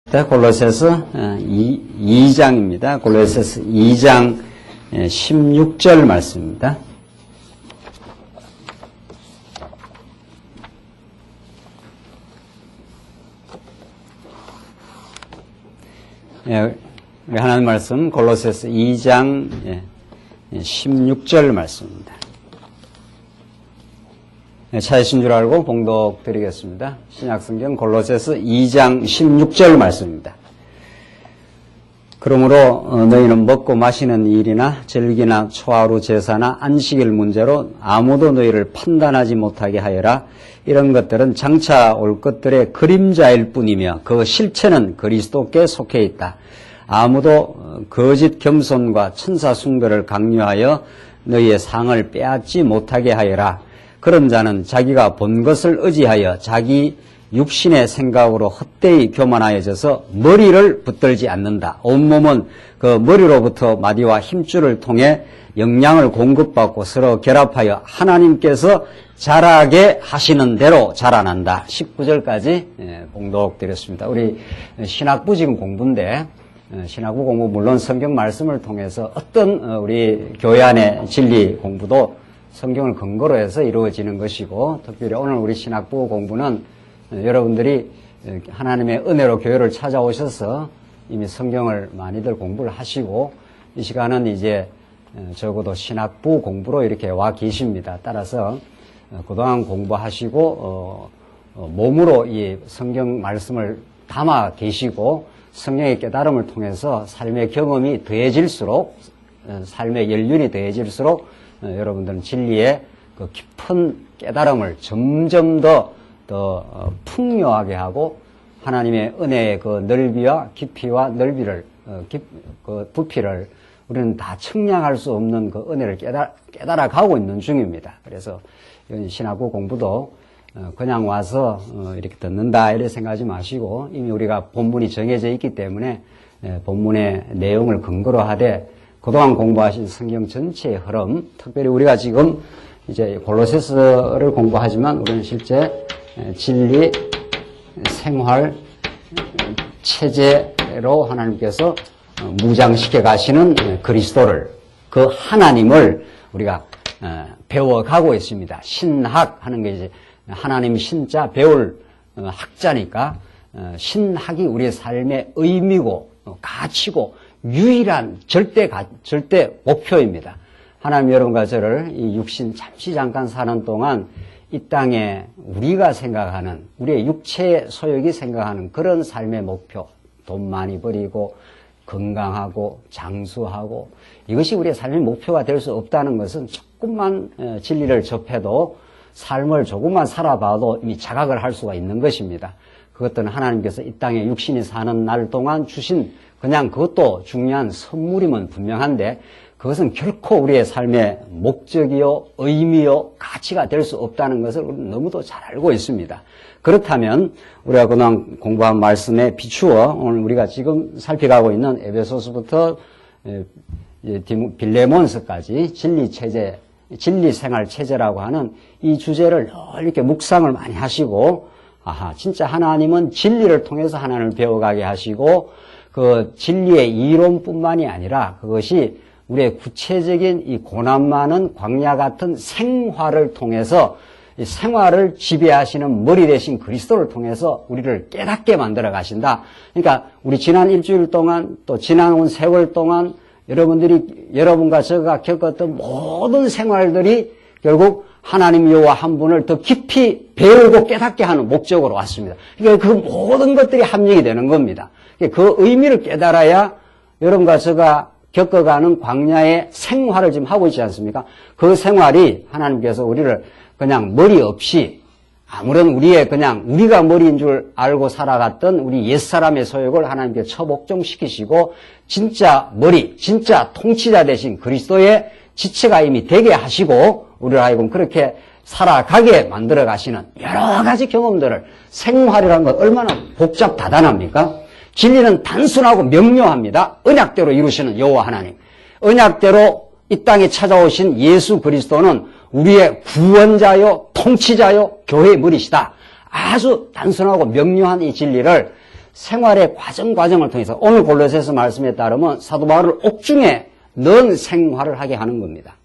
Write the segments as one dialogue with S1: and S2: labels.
S1: 골로새서 2장입니다. 골로새서 2장 16절 말씀입니다. 우리 하나님 말씀 골로새서 2장 16절 말씀입니다. 찾으신 줄 알고 봉독 드리겠습니다. 신약성경 골로새서 2장 16절 말씀입니다. 그러므로 너희는 먹고 마시는 일이나 절기나 초하루 제사나 안식일 문제로 아무도 너희를 판단하지 못하게 하여라. 이런 것들은 장차 올 것들의 그림자일 뿐이며 그 실체는 그리스도께 속해 있다. 아무도 거짓 겸손과 천사 숭배를 강요하여 너희의 상을 빼앗지 못하게 하여라. 그런 자는 자기가 본 것을 의지하여 자기 육신의 생각으로 헛되이 교만하여져서 머리를 붙들지 않는다. 온몸은 그 머리로부터 마디와 힘줄을 통해 영양을 공급받고 서로 결합하여 하나님께서 자라게 하시는 대로 자라난다. 19절까지 봉독드렸습니다. 우리 신학부 지금 공부인데 신학부 공부 물론 성경 말씀을 통해서 어떤 우리 교회 안의 진리 공부도 성경을 근거로 해서 이루어지는 것이고, 특별히 오늘 우리 신학부 공부는 여러분들이 하나님의 은혜로 교회를 찾아오셔서 이미 성경을 많이들 공부를 하시고, 이 시간은 이제 적어도 신학부 공부로 이렇게 와 계십니다. 따라서 그동안 공부하시고 몸으로 이 성경 말씀을 담아 계시고 성령의 깨달음을 통해서 삶의 경험이 더해질수록, 삶의 연륜이 더해질수록 여러분들은 진리의 그 깊은 깨달음을 점점 더 풍요하게 하고 하나님의 은혜의 그 넓이와 깊이와 넓이를 그 부피를 우리는 다 측량할 수 없는 그 은혜를 깨달아 가고 있는 중입니다. 그래서 신학부 공부도 그냥 와서 이렇게 듣는다 이렇게 생각하지 마시고 이미 우리가 본문이 정해져 있기 때문에 본문의 내용을 근거로 하되 그동안 공부하신 성경 전체의 흐름, 특별히 우리가 지금 이제 골로새서를 공부하지만 우리는 실제 진리, 생활, 체제로 하나님께서 무장시켜 가시는 그리스도를, 그 하나님을 우리가 배워가고 있습니다. 신학 하는 게 이제 하나님 신자 배울 학자니까 신학이 우리의 삶의 의미고 가치고 유일한 절대 목표입니다. 하나님 여러분과 저를 이 육신 잠시 잠깐 사는 동안 이 땅에 우리가 생각하는 우리의 육체의 소욕이 생각하는 그런 삶의 목표, 돈 많이 벌이고 건강하고 장수하고 이것이 우리의 삶의 목표가 될 수 없다는 것은 조금만 진리를 접해도 삶을 조금만 살아봐도 이미 자각을 할 수가 있는 것입니다. 그것들은 하나님께서 이 땅에 육신이 사는 날 동안 주신 그냥 그것도 중요한 선물임은 분명한데 그것은 결코 우리의 삶의 목적이요, 의미요, 가치가 될 수 없다는 것을 우리는 너무도 잘 알고 있습니다. 그렇다면 우리가 그동안 공부한 말씀에 비추어 오늘 우리가 지금 살펴가고 있는 에베소서부터 빌레몬서까지 진리체제, 진리생활체제라고 하는 이 주제를 늘 이렇게 묵상을 많이 하시고 진짜 하나님은 진리를 통해서 하나님을 배워가게 하시고 그 진리의 이론뿐만이 아니라 그것이 우리의 구체적인 이 고난 많은 광야 같은 생활을 통해서 이 생활을 지배하시는 머리 대신 그리스도를 통해서 우리를 깨닫게 만들어 가신다. 그러니까 우리 지난 일주일 동안 또 지나온 세월 동안 여러분과 제가 겪었던 모든 생활들이 결국 하나님 여호와 한 분을 더 깊이 배우고 깨닫게 하는 목적으로 왔습니다. 그러니까 그 모든 것들이 합력이 되는 겁니다. 그 의미를 깨달아야 여러분과 제가 겪어가는 광야의 생활을 지금 하고 있지 않습니까? 그 생활이 하나님께서 우리를 그냥 머리 없이 아무런 우리가 머리인 줄 알고 살아갔던 우리 옛사람의 소욕을 하나님께서 처복종시키시고 진짜 머리, 진짜 통치자 되신 그리스도의 지체가 이미 되게 하시고 우리를 하여금 그렇게 살아가게 만들어 가시는 여러 가지 경험들을 생활이라는 건 얼마나 복잡다단합니까? 진리는 단순하고 명료합니다. 언약대로 이루시는 여호와 하나님. 언약대로 이 땅에 찾아오신 예수 그리스도는 우리의 구원자요, 통치자요, 교회의 머리시다. 아주 단순하고 명료한 이 진리를 생활의 과정을 통해서 오늘 골로새서 말씀에 따르면 사도 바울을 옥중에 넣은 생활을 하게 하는 겁니다.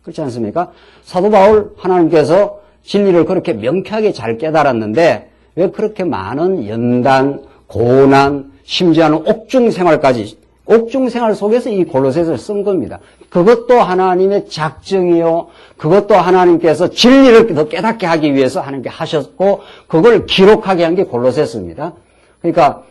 S1: 그렇지 않습니까? 사도 바울 하나님께서 진리를 그렇게 명쾌하게 잘 깨달았는데 왜 그렇게 많은 연단, 고난, 심지어는 옥중 생활까지, 옥중 생활 속에서 이 골로새서를 쓴 겁니다. 그것도 하나님의 작정이요. 그것도 하나님께서 진리를 더 깨닫게 하기 위해서 하나님께 하셨고 그걸 기록하게 한 게 골로새서입니다. 그러니까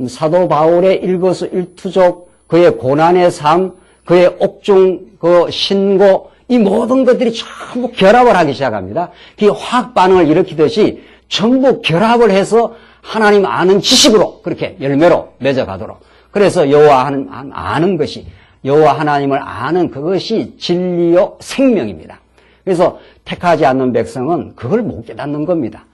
S1: 사도 바울의 일거수일투족, 그의 고난의 삶, 그의 옥중 그 신고, 이 모든 것들이 전부 결합을 하기 시작합니다. 그게 화학 반응을 일으키듯이 전부 결합을 해서 하나님 아는 지식으로 그렇게 열매로 맺어가도록. 그래서 여호와 하나님 아는 것이, 여호와 하나님을 아는 그것이 진리요 생명입니다. 그래서 택하지 않는 백성은 그걸 못 깨닫는 겁니다.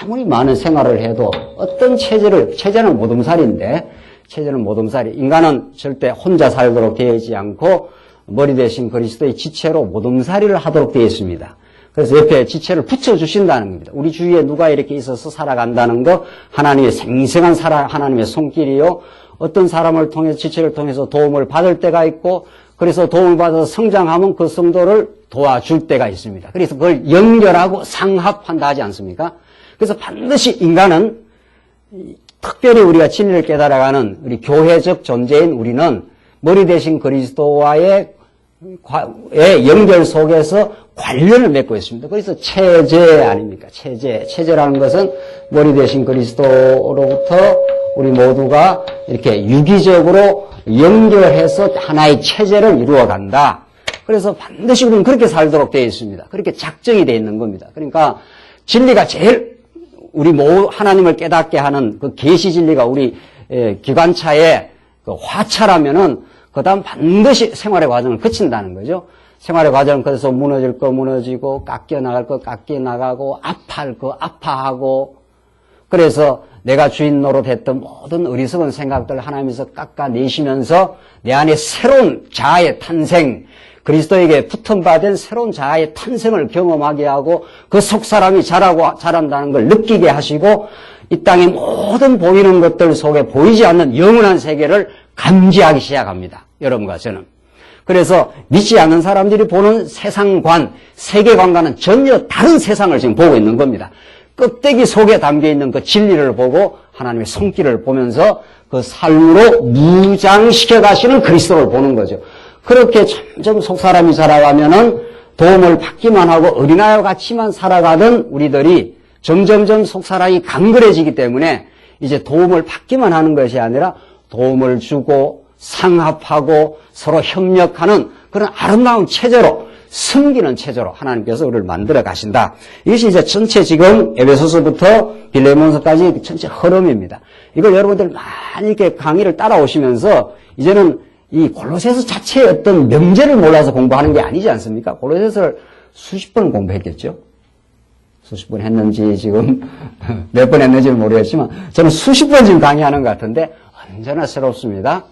S1: 아무리 많은 생활을 해도 어떤 체제는 모둠살인데, 체제는 모둠살이, 인간은 절대 혼자 살도록 되어 있지 않고 머리 대신 그리스도의 지체로 모둠살이를 하도록 되어 있습니다. 그래서 옆에 지체를 붙여주신다는 겁니다. 우리 주위에 누가 이렇게 있어서 살아간다는 거, 하나님의 생생한 하나님의 손길이요. 어떤 사람을 통해서, 지체를 통해서 도움을 받을 때가 있고, 그래서 도움을 받아서 성장하면 그 성도를 도와줄 때가 있습니다. 그래서 그걸 연결하고 상합한다 하지 않습니까? 그래서 반드시 인간은, 특별히 우리가 진리를 깨달아가는 우리 교회적 존재인 우리는 머리 대신 그리스도와의 연결 속에서 관련을 맺고 있습니다. 그래서 체제 아닙니까? 체제라는 것은 머리 대신 그리스도로부터 우리 모두가 이렇게 유기적으로 연결해서 하나의 체제를 이루어간다. 그래서 반드시 우리는 그렇게 살도록 되어 있습니다. 그렇게 작정이 되어 있는 겁니다. 그러니까 진리가 제일 우리 하나님을 깨닫게 하는 그 계시 진리가 우리 기관차의 그 화차라면은 그 다음 반드시 생활의 과정을 거친다는 거죠. 생활의 과정을 거쳐서 무너질 거 무너지고, 깎여 나갈 거 깎여 나가고, 아파할 거 아파하고, 그래서 내가 주인 노릇했던 모든 어리석은 생각들을 하나님께서 깎아내시면서 내 안에 새로운 자아의 탄생, 그리스도에게 붙임받은 새로운 자아의 탄생을 경험하게 하고 그 속 사람이 자란다는 걸 느끼게 하시고 이 땅의 모든 보이는 것들 속에 보이지 않는 영원한 세계를 감지하기 시작합니다. 여러분과 저는. 그래서 믿지 않는 사람들이 보는 세상관, 세계관과는 전혀 다른 세상을 지금 보고 있는 겁니다. 껍데기 속에 담겨있는 그 진리를 보고 하나님의 손길을 보면서 그 삶으로 무장시켜 가시는 그리스도를 보는 거죠. 그렇게 점점 속사람이 자라가면은 도움을 받기만 하고 어린아이와 같이만 살아가던 우리들이 점점점 속사람이 강건해지기 때문에 이제 도움을 받기만 하는 것이 아니라 도움을 주고 상합하고 서로 협력하는 그런 아름다운 체제로, 섬기는 체제로 하나님께서 우리를 만들어 가신다. 이것이 이제 전체 지금 에베소서부터 빌레몬서까지 전체 흐름입니다. 이걸 여러분들 많이 이렇게 강의를 따라오시면서 이제는 이 골로새서 자체의 어떤 명제를 몰라서 공부하는 게 아니지 않습니까? 골로새서를 수십 번 공부했겠죠? 수십 번 했는지 지금 몇 번 했는지는 모르겠지만 저는 수십 번 지금 강의하는 것 같은데 언제나 새롭습니다.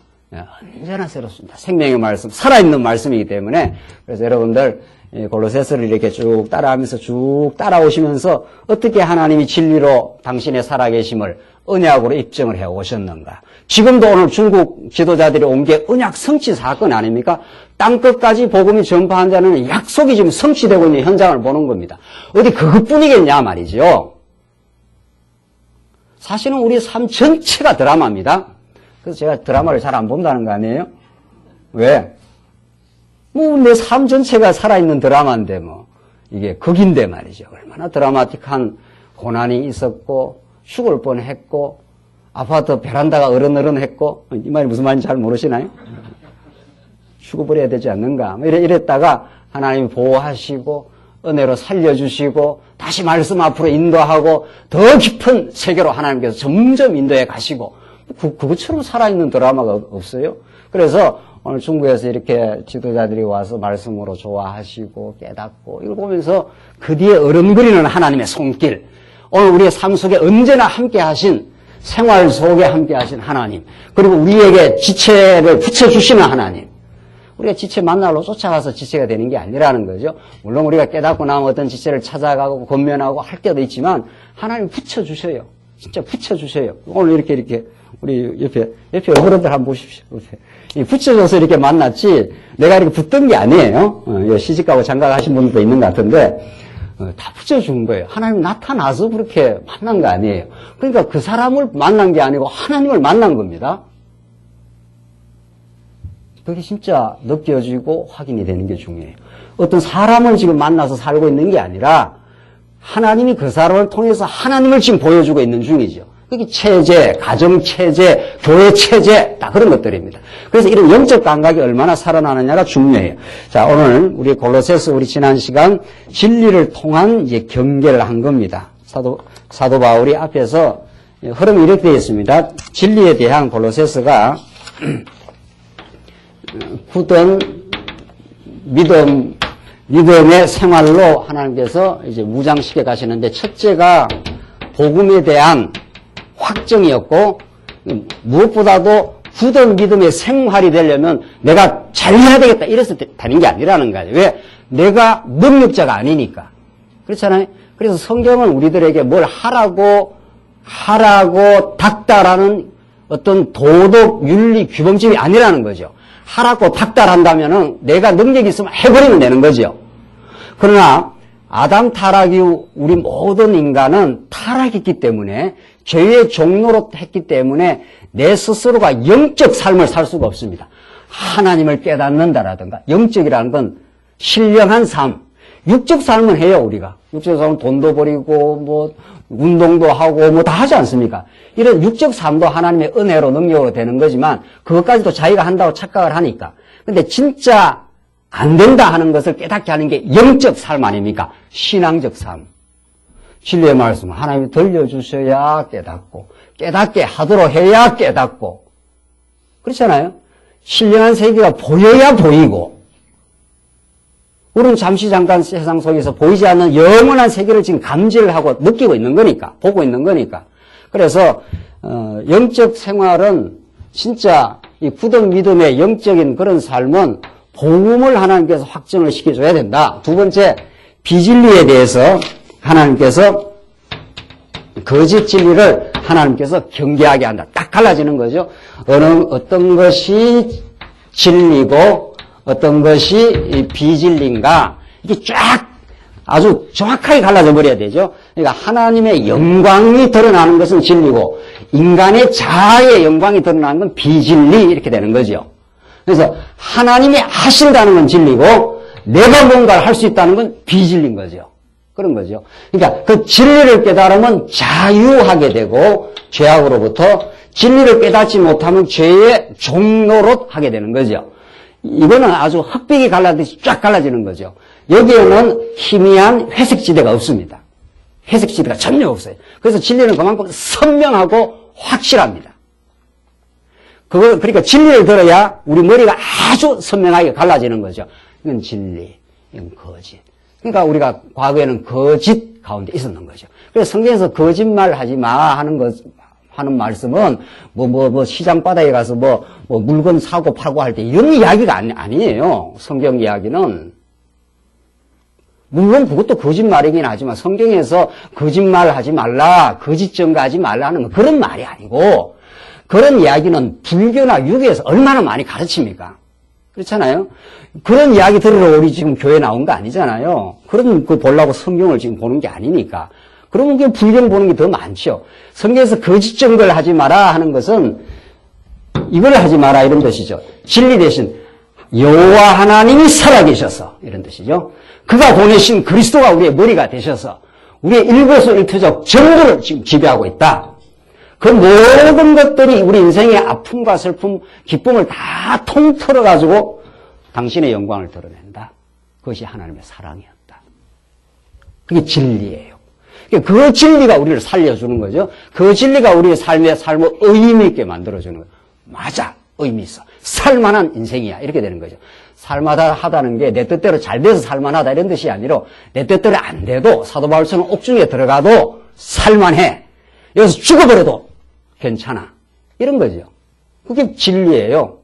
S1: 언제나 새롭습니다. 생명의 말씀, 살아있는 말씀이기 때문에 그래서 여러분들 골로새서를 이렇게 쭉 따라하면서 쭉 따라오시면서 어떻게 하나님이 진리로 당신의 살아계심을 언약으로 입증을 해오셨는가. 지금도 오늘 중국 지도자들이 온 게 언약 성취 사건 아닙니까? 땅끝까지 복음이 전파한 자는 약속이 지금 성취되고 있는 현장을 보는 겁니다. 어디 그것뿐이겠냐 말이죠. 사실은 우리 삶 전체가 드라마입니다. 그래서 제가 드라마를 잘 안 본다는 거 아니에요? 왜? 뭐 내 삶 전체가 살아있는 드라마인데 뭐 이게 극인데 말이죠. 얼마나 드라마틱한 고난이 있었고 죽을 뻔했고 아파트 베란다가 어른어른했고 이 말이 무슨 말인지 잘 모르시나요? 죽어버려야 되지 않는가? 이랬다가 하나님이 보호하시고 은혜로 살려주시고 다시 말씀 앞으로 인도하고 더 깊은 세계로 하나님께서 점점 인도해 가시고 그것처럼 살아있는 드라마가 없어요. 그래서 오늘 중국에서 이렇게 지도자들이 와서 말씀으로 좋아하시고 깨닫고 이걸 보면서 그 뒤에 어른거리는 하나님의 손길, 오늘 우리의 삶 속에 언제나 함께 하신, 생활 속에 함께 하신 하나님, 그리고 우리에게 지체를 붙여주시는 하나님, 우리가 지체 만나러 쫓아가서 지체가 되는 게 아니라는 거죠. 물론 우리가 깨닫고 나면 어떤 지체를 찾아가고 권면하고 할 때도 있지만 하나님 붙여주셔요. 진짜 붙여주세요. 오늘 이렇게 우리 옆에 어른들 한번 보십시오. 붙여줘서 이렇게 만났지 내가 이렇게 붙던 게 아니에요. 시집가고 장가가신 분들도 있는 것 같은데 다 붙여준 거예요. 하나님 나타나서 그렇게 만난 거 아니에요. 그러니까 그 사람을 만난 게 아니고 하나님을 만난 겁니다. 그게 진짜 느껴지고 확인이 되는 게 중요해요. 어떤 사람을 지금 만나서 살고 있는 게 아니라 하나님이 그 사람을 통해서 하나님을 지금 보여주고 있는 중이죠. 그게 체제, 가정체제, 교회체제 다 그런 것들입니다. 그래서 이런 영적 감각이 얼마나 살아나느냐가 중요해요. 자, 오늘 우리 골로새서 우리 지난 시간 진리를 통한 이제 경계를 한 겁니다. 사도 바울이 앞에서 흐름이 이렇게 되어 있습니다. 진리에 대한 골로새서가 굳은 믿음의 생활로 하나님께서 이제 무장시켜 가시는데 첫째가 복음에 대한 확정이었고 무엇보다도 굳은 믿음의 생활이 되려면 내가 잘해야 되겠다 이래서 되는 게 아니라는 거예요. 왜? 내가 능력자가 아니니까. 그렇잖아요. 그래서 성경은 우리들에게 뭘 하라고 닥달하는 어떤 도덕, 윤리, 규범집이 아니라는 거죠. 하라고 닥달한다면은 내가 능력이 있으면 해버리면 되는 거죠. 그러나 아담 타락 이후 우리 모든 인간은 타락했기 때문에 죄의 종로로 했기 때문에 내 스스로가 영적 삶을 살 수가 없습니다. 하나님을 깨닫는다라든가 영적이라는 건 신령한 삶. 육적 삶은 해요, 우리가. 육적 삶은 돈도 버리고 뭐 운동도 하고 뭐 다 하지 않습니까? 이런 육적 삶도 하나님의 은혜로 능력으로 되는 거지만 그것까지도 자기가 한다고 착각을 하니까. 근데 진짜 안 된다 하는 것을 깨닫게 하는 게 영적 삶 아닙니까? 신앙적 삶. 진리의 말씀을 하나님이 들려주셔야 깨닫고 깨닫게 하도록 해야 깨닫고 그렇잖아요. 신령한 세계가 보여야 보이고 우리는 잠시 잠깐 세상 속에서 보이지 않는 영원한 세계를 지금 감지를 하고 느끼고 있는 거니까 보고 있는 거니까 그래서 영적 생활은 진짜 이 굳은 믿음의 영적인 그런 삶은 복음을 하나님께서 확정을 시켜줘야 된다. 두 번째 비진리에 대해서 하나님께서 거짓 진리를 하나님께서 경계하게 한다. 딱 갈라지는 거죠. 어떤 것이 진리고 어떤 것이 비진리인가 이게 쫙 아주 정확하게 갈라져 버려야 되죠. 그러니까 하나님의 영광이 드러나는 것은 진리고 인간의 자아의 영광이 드러나는 건 비진리 이렇게 되는 거죠. 그래서 하나님이 하신다는 건 진리고 내가 뭔가를 할 수 있다는 건 비진리인 거죠. 그런 거죠. 그러니까 그 진리를 깨달으면 자유하게 되고 죄악으로부터 진리를 깨닫지 못하면 죄의 종로로 하게 되는 거죠. 이거는 아주 흑백이 갈라듯이 쫙 갈라지는 거죠. 여기에는 희미한 회색지대가 없습니다. 회색지대가 전혀 없어요. 그래서 진리는 그만큼 선명하고 확실합니다. 그러니까 진리를 들어야 우리 머리가 아주 선명하게 갈라지는 거죠. 이건 진리, 이건 거짓. 그러니까 우리가 과거에는 거짓 가운데 있었는 거죠. 그래서 성경에서 거짓말 하지 마 하는 말씀은 시장 바닥에 가서 물건 사고 팔고 할 때 이런 이야기가 아니에요. 성경 이야기는. 물론 그것도 거짓말이긴 하지만 성경에서 거짓말 하지 말라, 거짓 증거하지 말라 하는 그런 말이 아니고 그런 이야기는 불교나 유교에서 얼마나 많이 가르칩니까? 그렇잖아요? 그런 이야기 들으러 우리 지금 교회 나온 거 아니잖아요. 그런 거 보려고 성경을 지금 보는 게 아니니까. 그러면 그냥 불경 보는 게 더 많죠. 성경에서 거짓 증거를 하지 마라 하는 것은 이걸 하지 마라 이런 뜻이죠. 진리 대신 여호와 하나님이 살아계셔서 이런 뜻이죠. 그가 보내신 그리스도가 우리의 머리가 되셔서 우리의 일거수일투족 전부를 지금 지배하고 있다. 그 모든 것들이 우리 인생의 아픔과 슬픔, 기쁨을 다 통틀어가지고 당신의 영광을 드러낸다. 그것이 하나님의 사랑이었다. 그게 진리예요. 그 진리가 우리를 살려주는 거죠. 그 진리가 우리의 삶을 의미 있게 만들어주는 거예요. 맞아. 의미 있어. 살만한 인생이야. 이렇게 되는 거죠. 살만하다는 게 내 뜻대로 잘 돼서 살만하다 이런 뜻이 아니라 내 뜻대로 안 돼도 사도 바울처럼 옥중에 들어가도 살만해. 여기서 죽어버려도 괜찮아. 이런 거죠. 그게 진리예요.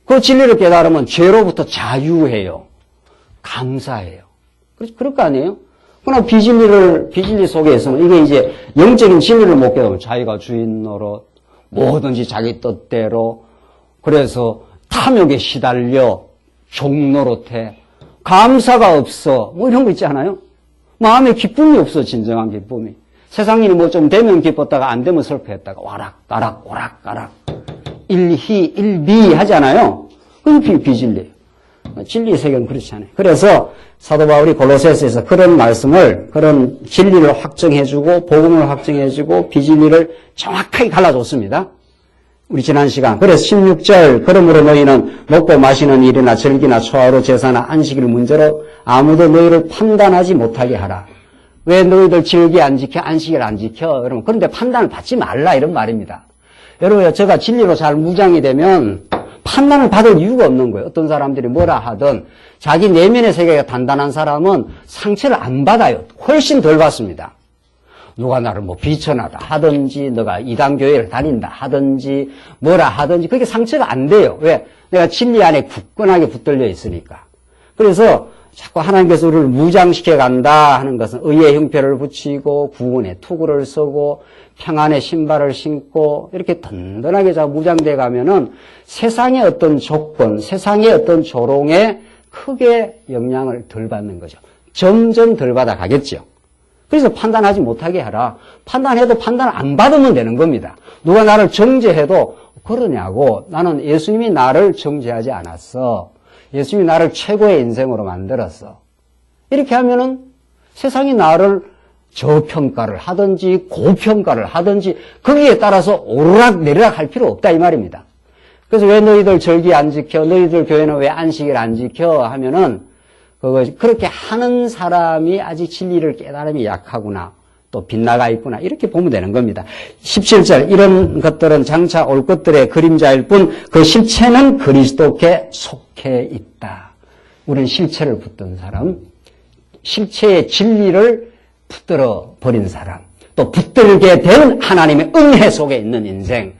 S1: 그 진리를 깨달으면 죄로부터 자유해요. 감사해요. 그럴 거 아니에요? 그러나 비진리 속에 있으면 이게 이제 영적인 진리를 못 깨달으면 자기가 주인 노릇, 뭐든지 자기 뜻대로, 그래서 탐욕에 시달려, 종 노릇해, 감사가 없어, 뭐 이런 거 있지 않아요? 마음에 기쁨이 없어, 진정한 기쁨이. 세상 일이 뭐 좀 되면 기뻤다가 안 되면 슬퍼했다가 와락가락, 오락가락. 일희, 일비 하잖아요? 그게 비진리예요. 진리의 세계는 그렇지 않아요. 그래서 사도 바울이 골로새서에서 그런 말씀을, 그런 진리를 확정해주고, 복음을 확정해주고, 비진리를 정확하게 갈라줬습니다. 우리 지난 시간. 그래서 16절, 그러므로 너희는 먹고 마시는 일이나 절기나 초하루 제사나 안식일 문제로 아무도 너희를 판단하지 못하게 하라. 왜 너희들 절기 안 지켜, 안식일 안 지켜? 여러분, 그런데 판단을 받지 말라, 이런 말입니다. 여러분, 제가 진리로 잘 무장이 되면 판단을 받을 이유가 없는 거예요. 어떤 사람들이 뭐라 하든 자기 내면의 세계가 단단한 사람은 상처를 안 받아요. 훨씬 덜 받습니다. 누가 나를 뭐 비천하다 하든지, 너가 이단 교회를 다닌다 하든지, 뭐라 하든지, 그게 상처가 안 돼요. 왜? 내가 진리 안에 굳건하게 붙들려 있으니까. 그래서 자꾸 하나님께서 우리를 무장시켜 간다 하는 것은 의의 형표를 붙이고, 구원의 투구를 쓰고, 평안의 신발을 신고, 이렇게 든든하게 자꾸 무장돼 가면은 세상의 어떤 조건, 세상의 어떤 조롱에 크게 영향을 덜 받는 거죠. 점점 덜 받아 가겠죠. 그래서 판단하지 못하게 하라. 판단해도 판단을 안 받으면 되는 겁니다. 누가 나를 정죄해도 그러냐고. 나는 예수님이 나를 정죄하지 않았어. 예수님이 나를 최고의 인생으로 만들었어. 이렇게 하면은 세상이 나를 저평가를 하든지 고평가를 하든지 거기에 따라서 오르락 내리락 할 필요 없다 이 말입니다. 그래서 왜 너희들 절기 안 지켜? 너희들 교회는 왜 안식일 안 지켜? 하면은 그렇게 하는 사람이 아직 진리를 깨달음이 약하구나. 또 빗나가 있구나. 이렇게 보면 되는 겁니다. 17절 이런 것들은 장차 올 것들의 그림자일 뿐 그 실체는 그리스도께 속해 있다. 우리는 실체를 붙든 사람, 실체의 진리를 붙들어 버린 사람, 또 붙들게 된 하나님의 은혜 속에 있는 인생.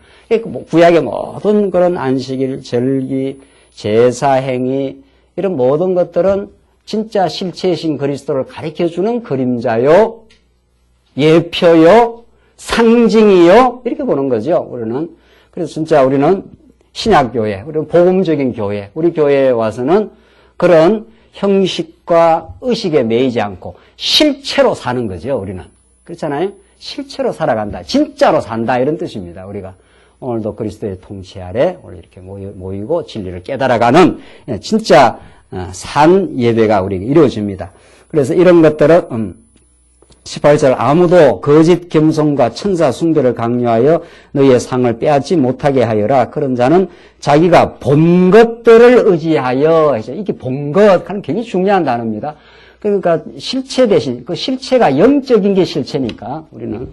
S1: 구약의 모든 그런 안식일, 절기, 제사 행위 이런 모든 것들은 진짜 실체이신 그리스도를 가르쳐주는 그림자요, 예표요, 상징이요, 이렇게 보는 거죠, 우리는. 그래서 진짜 우리는 신약교회, 우리는 복음적인 교회, 우리 교회에 와서는 그런 형식과 의식에 매이지 않고 실체로 사는 거죠, 우리는. 그렇잖아요? 실체로 살아간다, 진짜로 산다, 이런 뜻입니다, 우리가. 오늘도 그리스도의 통치 아래 오늘 이렇게 모이고 진리를 깨달아가는 진짜 산 예배가 우리에게 이루어집니다. 그래서 이런 것들은 18절 아무도 거짓 겸손과 천사 숭배를 강요하여 너희의 상을 빼앗지 못하게 하여라. 그런 자는 자기가 본 것들을 의지하여, 이게 본 것 하는 굉장히 중요한 단어입니다. 그러니까 실체 대신 그 실체가 영적인 게 실체니까 우리는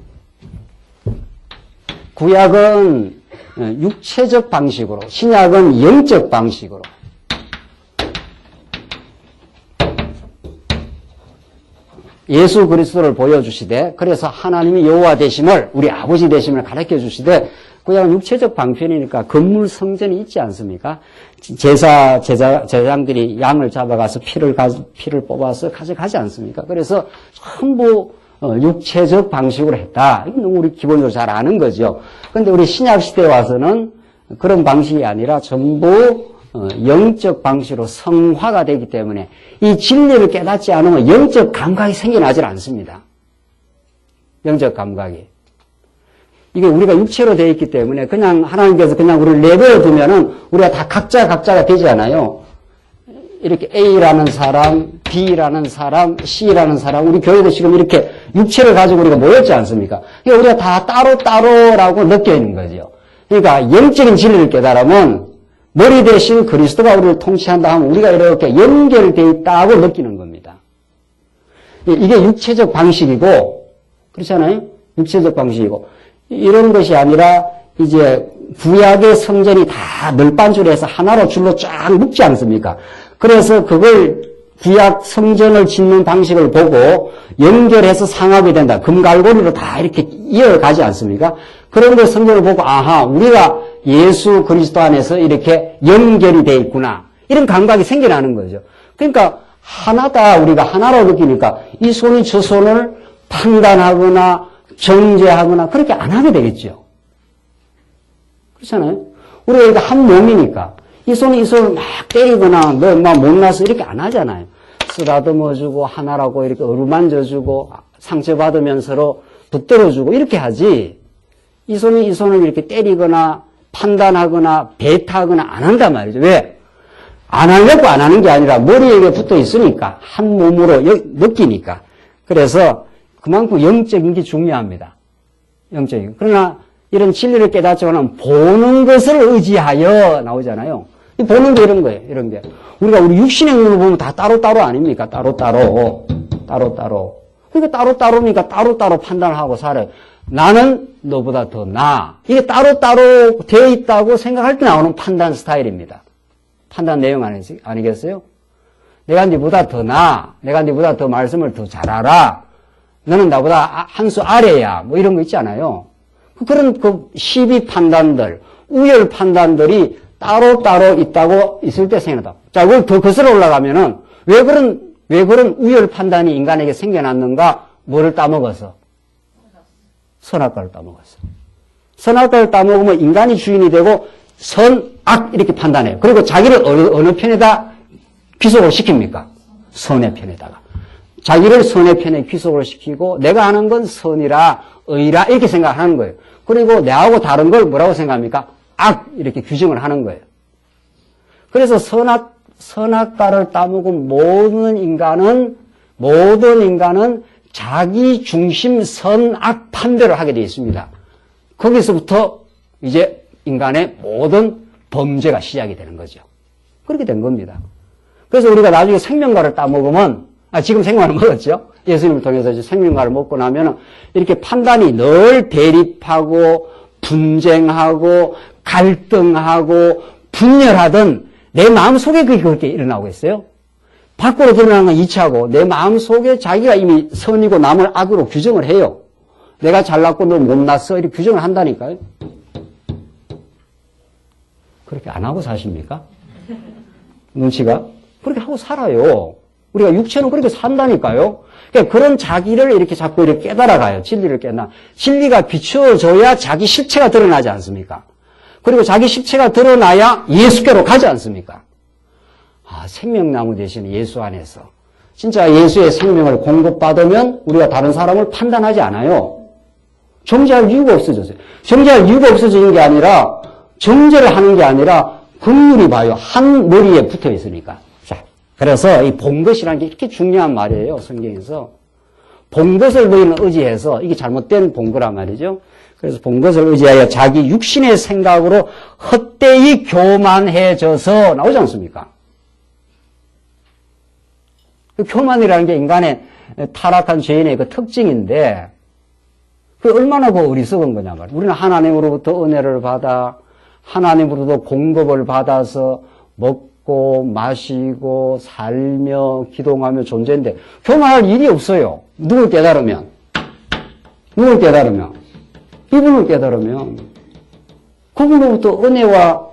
S1: 구약은 육체적 방식으로, 신약은 영적 방식으로. 예수 그리스도를 보여주시되, 그래서 하나님이 여호와 되심을, 우리 아버지 되심을 가르쳐 주시되, 구약은 육체적 방편이니까 건물 성전이 있지 않습니까? 제사장들이 양을 잡아가서 피를 뽑아서 가져가지 않습니까? 그래서 전부 육체적 방식으로 했다. 이건 우리 기본적으로 잘 아는 거죠. 그런데 우리 신약 시대에 와서는 그런 방식이 아니라 전부 영적 방식으로 성화가 되기 때문에 이 진리를 깨닫지 않으면 영적 감각이 생겨나질 않습니다. 영적 감각이. 이게 우리가 육체로 되어 있기 때문에 그냥 하나님께서 그냥 우리를 내버려 두면은 우리가 다 각자가 되지 않아요. 이렇게 A라는 사람, B라는 사람, C라는 사람, 우리 교회도 지금 이렇게 육체를 가지고 우리가 모였지 않습니까? 그러니까 우리가 다 따로라고 느껴 있는 거죠. 그러니까 영적인 진리를 깨달으면 머리 대신 그리스도가 우리를 통치한다 하면 우리가 이렇게 연결되어 있다고 느끼는 겁니다. 이게 육체적 방식이고, 그렇잖아요? 육체적 방식이고. 이런 것이 아니라 이제 구약의 성전이 다 널빤줄에서 하나로 줄로 쫙 묶지 않습니까? 그래서 그걸 구약 성전을 짓는 방식을 보고 연결해서 상하게 된다. 금갈고리로 다 이렇게 이어가지 않습니까? 그런데 성전을 보고 아하, 우리가 예수 그리스도 안에서 이렇게 연결이 되어 있구나. 이런 감각이 생겨나는 거죠. 그러니까
S2: 하나다 우리가 하나로 느끼니까 이 손이 저 손을 판단하거나 정죄하거나 그렇게 안 하게 되겠죠. 그렇잖아요. 우리가 이렇게 한 몸이니까 이 손이 이 손을 막 때리거나 너 막 못나서 이렇게 안 하잖아요. 쓰다듬어주고 하나라고 이렇게 어루만져주고 상처받으면 서로 붙들어주고 이렇게 하지 이 손이 이 손을 이렇게 때리거나 판단하거나 배타하거나 안 한단 말이죠. 왜? 안 하려고 안 하는 게 아니라 머리에 붙어 있으니까 한 몸으로 느끼니까. 그래서 그만큼 영적인 게 중요합니다. 영적인. 그러나 이런 진리를 깨닫지만 보는 것을 의지하여 나오잖아요. 이 보는 게 이런 거예요. 이런 게. 우리가 우리 육신의 눈으로 보면 다 따로따로 아닙니까? 따로따로. 그러니까 따로따로니까 따로따로 판단하고 살아요. 나는 너보다 더 나아. 이게 따로따로 되어 있다고 생각할 때 나오는 판단 스타일입니다. 판단 내용 아니겠어요? 내가 네보다 더 나아. 내가 네보다 더 말씀을 더 잘 알아. 너는 나보다 한 수 아래야. 뭐 이런 거 있잖아요. 그런 시비 판단들, 우열 판단들이 따로따로 있다고 있을 때 생겨난다. 자, 그걸 더 거슬러 올라가면은 왜 그런 우열 판단이 인간에게 생겨났는가? 뭐를 따먹어서? 선악과를 따먹었어. 선악과를 따먹으면 인간이 주인이 되고 선, 악 이렇게 판단해요. 그리고 자기를 어느 편에다 귀속을 시킵니까? 선의 편에다가. 자기를 선의 편에 귀속을 시키고 내가 하는 건 선이라 의라 이렇게 생각하는 거예요. 그리고 내하고 다른 걸 뭐라고 생각합니까? 악 이렇게 규정을 하는 거예요. 그래서 선악과를 따먹은 모든 인간은 자기 중심 선악 판별을 하게 되어 있습니다. 거기서부터 이제 인간의 모든 범죄가 시작이 되는 거죠. 그렇게 된 겁니다. 그래서 우리가 나중에 생명과를 따먹으면, 지금 생명과를 먹었죠? 예수님을 통해서 이제 생명과를 먹고 나면은 이렇게 판단이 늘 대립하고, 분쟁하고, 갈등하고, 분열하던 내 마음속에 그렇게 일어나고 있어요. 밖으로 드러나는 건 2차고, 내 마음속에 자기가 이미 선이고 남을 악으로 규정을 해요. 내가 잘났고 너 못났어. 이렇게 규정을 한다니까요. 그렇게 안 하고 사십니까? 눈치가? 그렇게 하고 살아요. 우리가 육체는 그렇게 산다니까요. 그러니까 그런 자기를 이렇게 자꾸 이렇게 깨달아가요. 진리를 깨달아. 진리가 비추어져야 자기 실체가 드러나지 않습니까? 그리고 자기 실체가 드러나야 예수께로 가지 않습니까? 생명나무 대신에 예수 안에서. 진짜 예수의 생명을 공급받으면 우리가 다른 사람을 판단하지 않아요. 정죄할 이유가 없어졌어요. 정죄할 이유가 없어지는 게 아니라 정죄를 하는 게 아니라 긍휼히 봐요. 한 머리에 붙어 있으니까. 자, 그래서 이 본 것이라는 게 이렇게 중요한 말이에요. 성경에서. 본 것을 너희는 의지해서 이게 잘못된 본 거란 말이죠. 그래서 본 것을 의지하여 자기 육신의 생각으로 헛되이 교만해져서 나오지 않습니까? 그 교만이라는 게 인간의 타락한 죄인의 그 특징인데 그 얼마나 그 어리석은 거냐 말이에요. 우리는 하나님으로부터 은혜를 받아 하나님으로부터 공급을 받아서 먹고 마시고 살며 기도하며 존재인데 교만할 일이 없어요. 누굴 깨달으면 이분을 깨달으면 그분으로부터 은혜와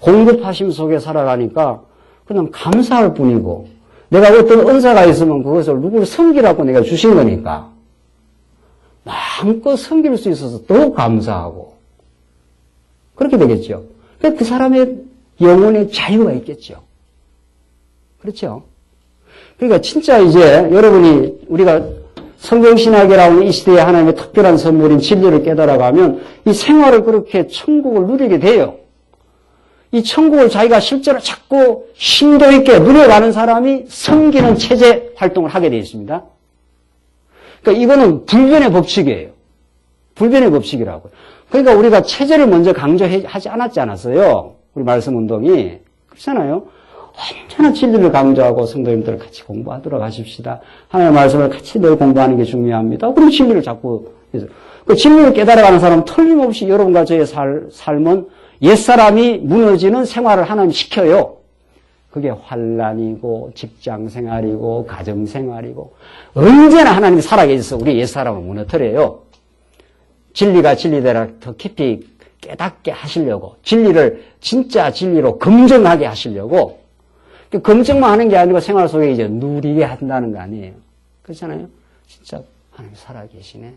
S2: 공급하심 속에 살아가니까 그냥 감사할 뿐이고 내가 어떤 은사가 있으면 그것을 누구를 섬기라고 내가 주신 거니까 마음껏 섬길 수 있어서 더 감사하고 그렇게 되겠죠. 그 사람의 영혼의 자유가 있겠죠. 그렇죠? 그러니까 진짜 이제 여러분이 우리가 성경신학이라는 이 시대에 하나님의 특별한 선물인 진리를 깨달아가면 이 생활을 그렇게 천국을 누리게 돼요. 이 천국을 자기가 실제로 자꾸 심도 있게 누려가는 사람이 섬기는 체제 활동을 하게 되어 있습니다. 그러니까 이거는 불변의 법칙이에요. 불변의 법칙이라고요. 그러니까 우리가 체제를 먼저 강조하지 않았어요. 우리 말씀 운동이. 그렇잖아요. 언제나 진리를 강조하고 성도님들 같이 공부하도록 하십시다. 하나님의 말씀을 같이 늘 공부하는 게 중요합니다. 그럼 진리를 자꾸 해서. 그 진리를 깨달아가는 사람은 틀림없이 여러분과 저의 삶은 옛사람이 무너지는 생활을 하나님 시켜요. 그게 환난이고 직장생활이고 가정생활이고 언제나 하나님이 살아계셔서 우리 옛사람을 무너뜨려요. 진리가 진리대로 더 깊이 깨닫게 하시려고 진리를 진짜 진리로 검증하게 하시려고 검증만 하는 게 아니고 생활 속에 이제 누리게 한다는 거 아니에요. 그렇잖아요? 진짜 하나님 살아계시네.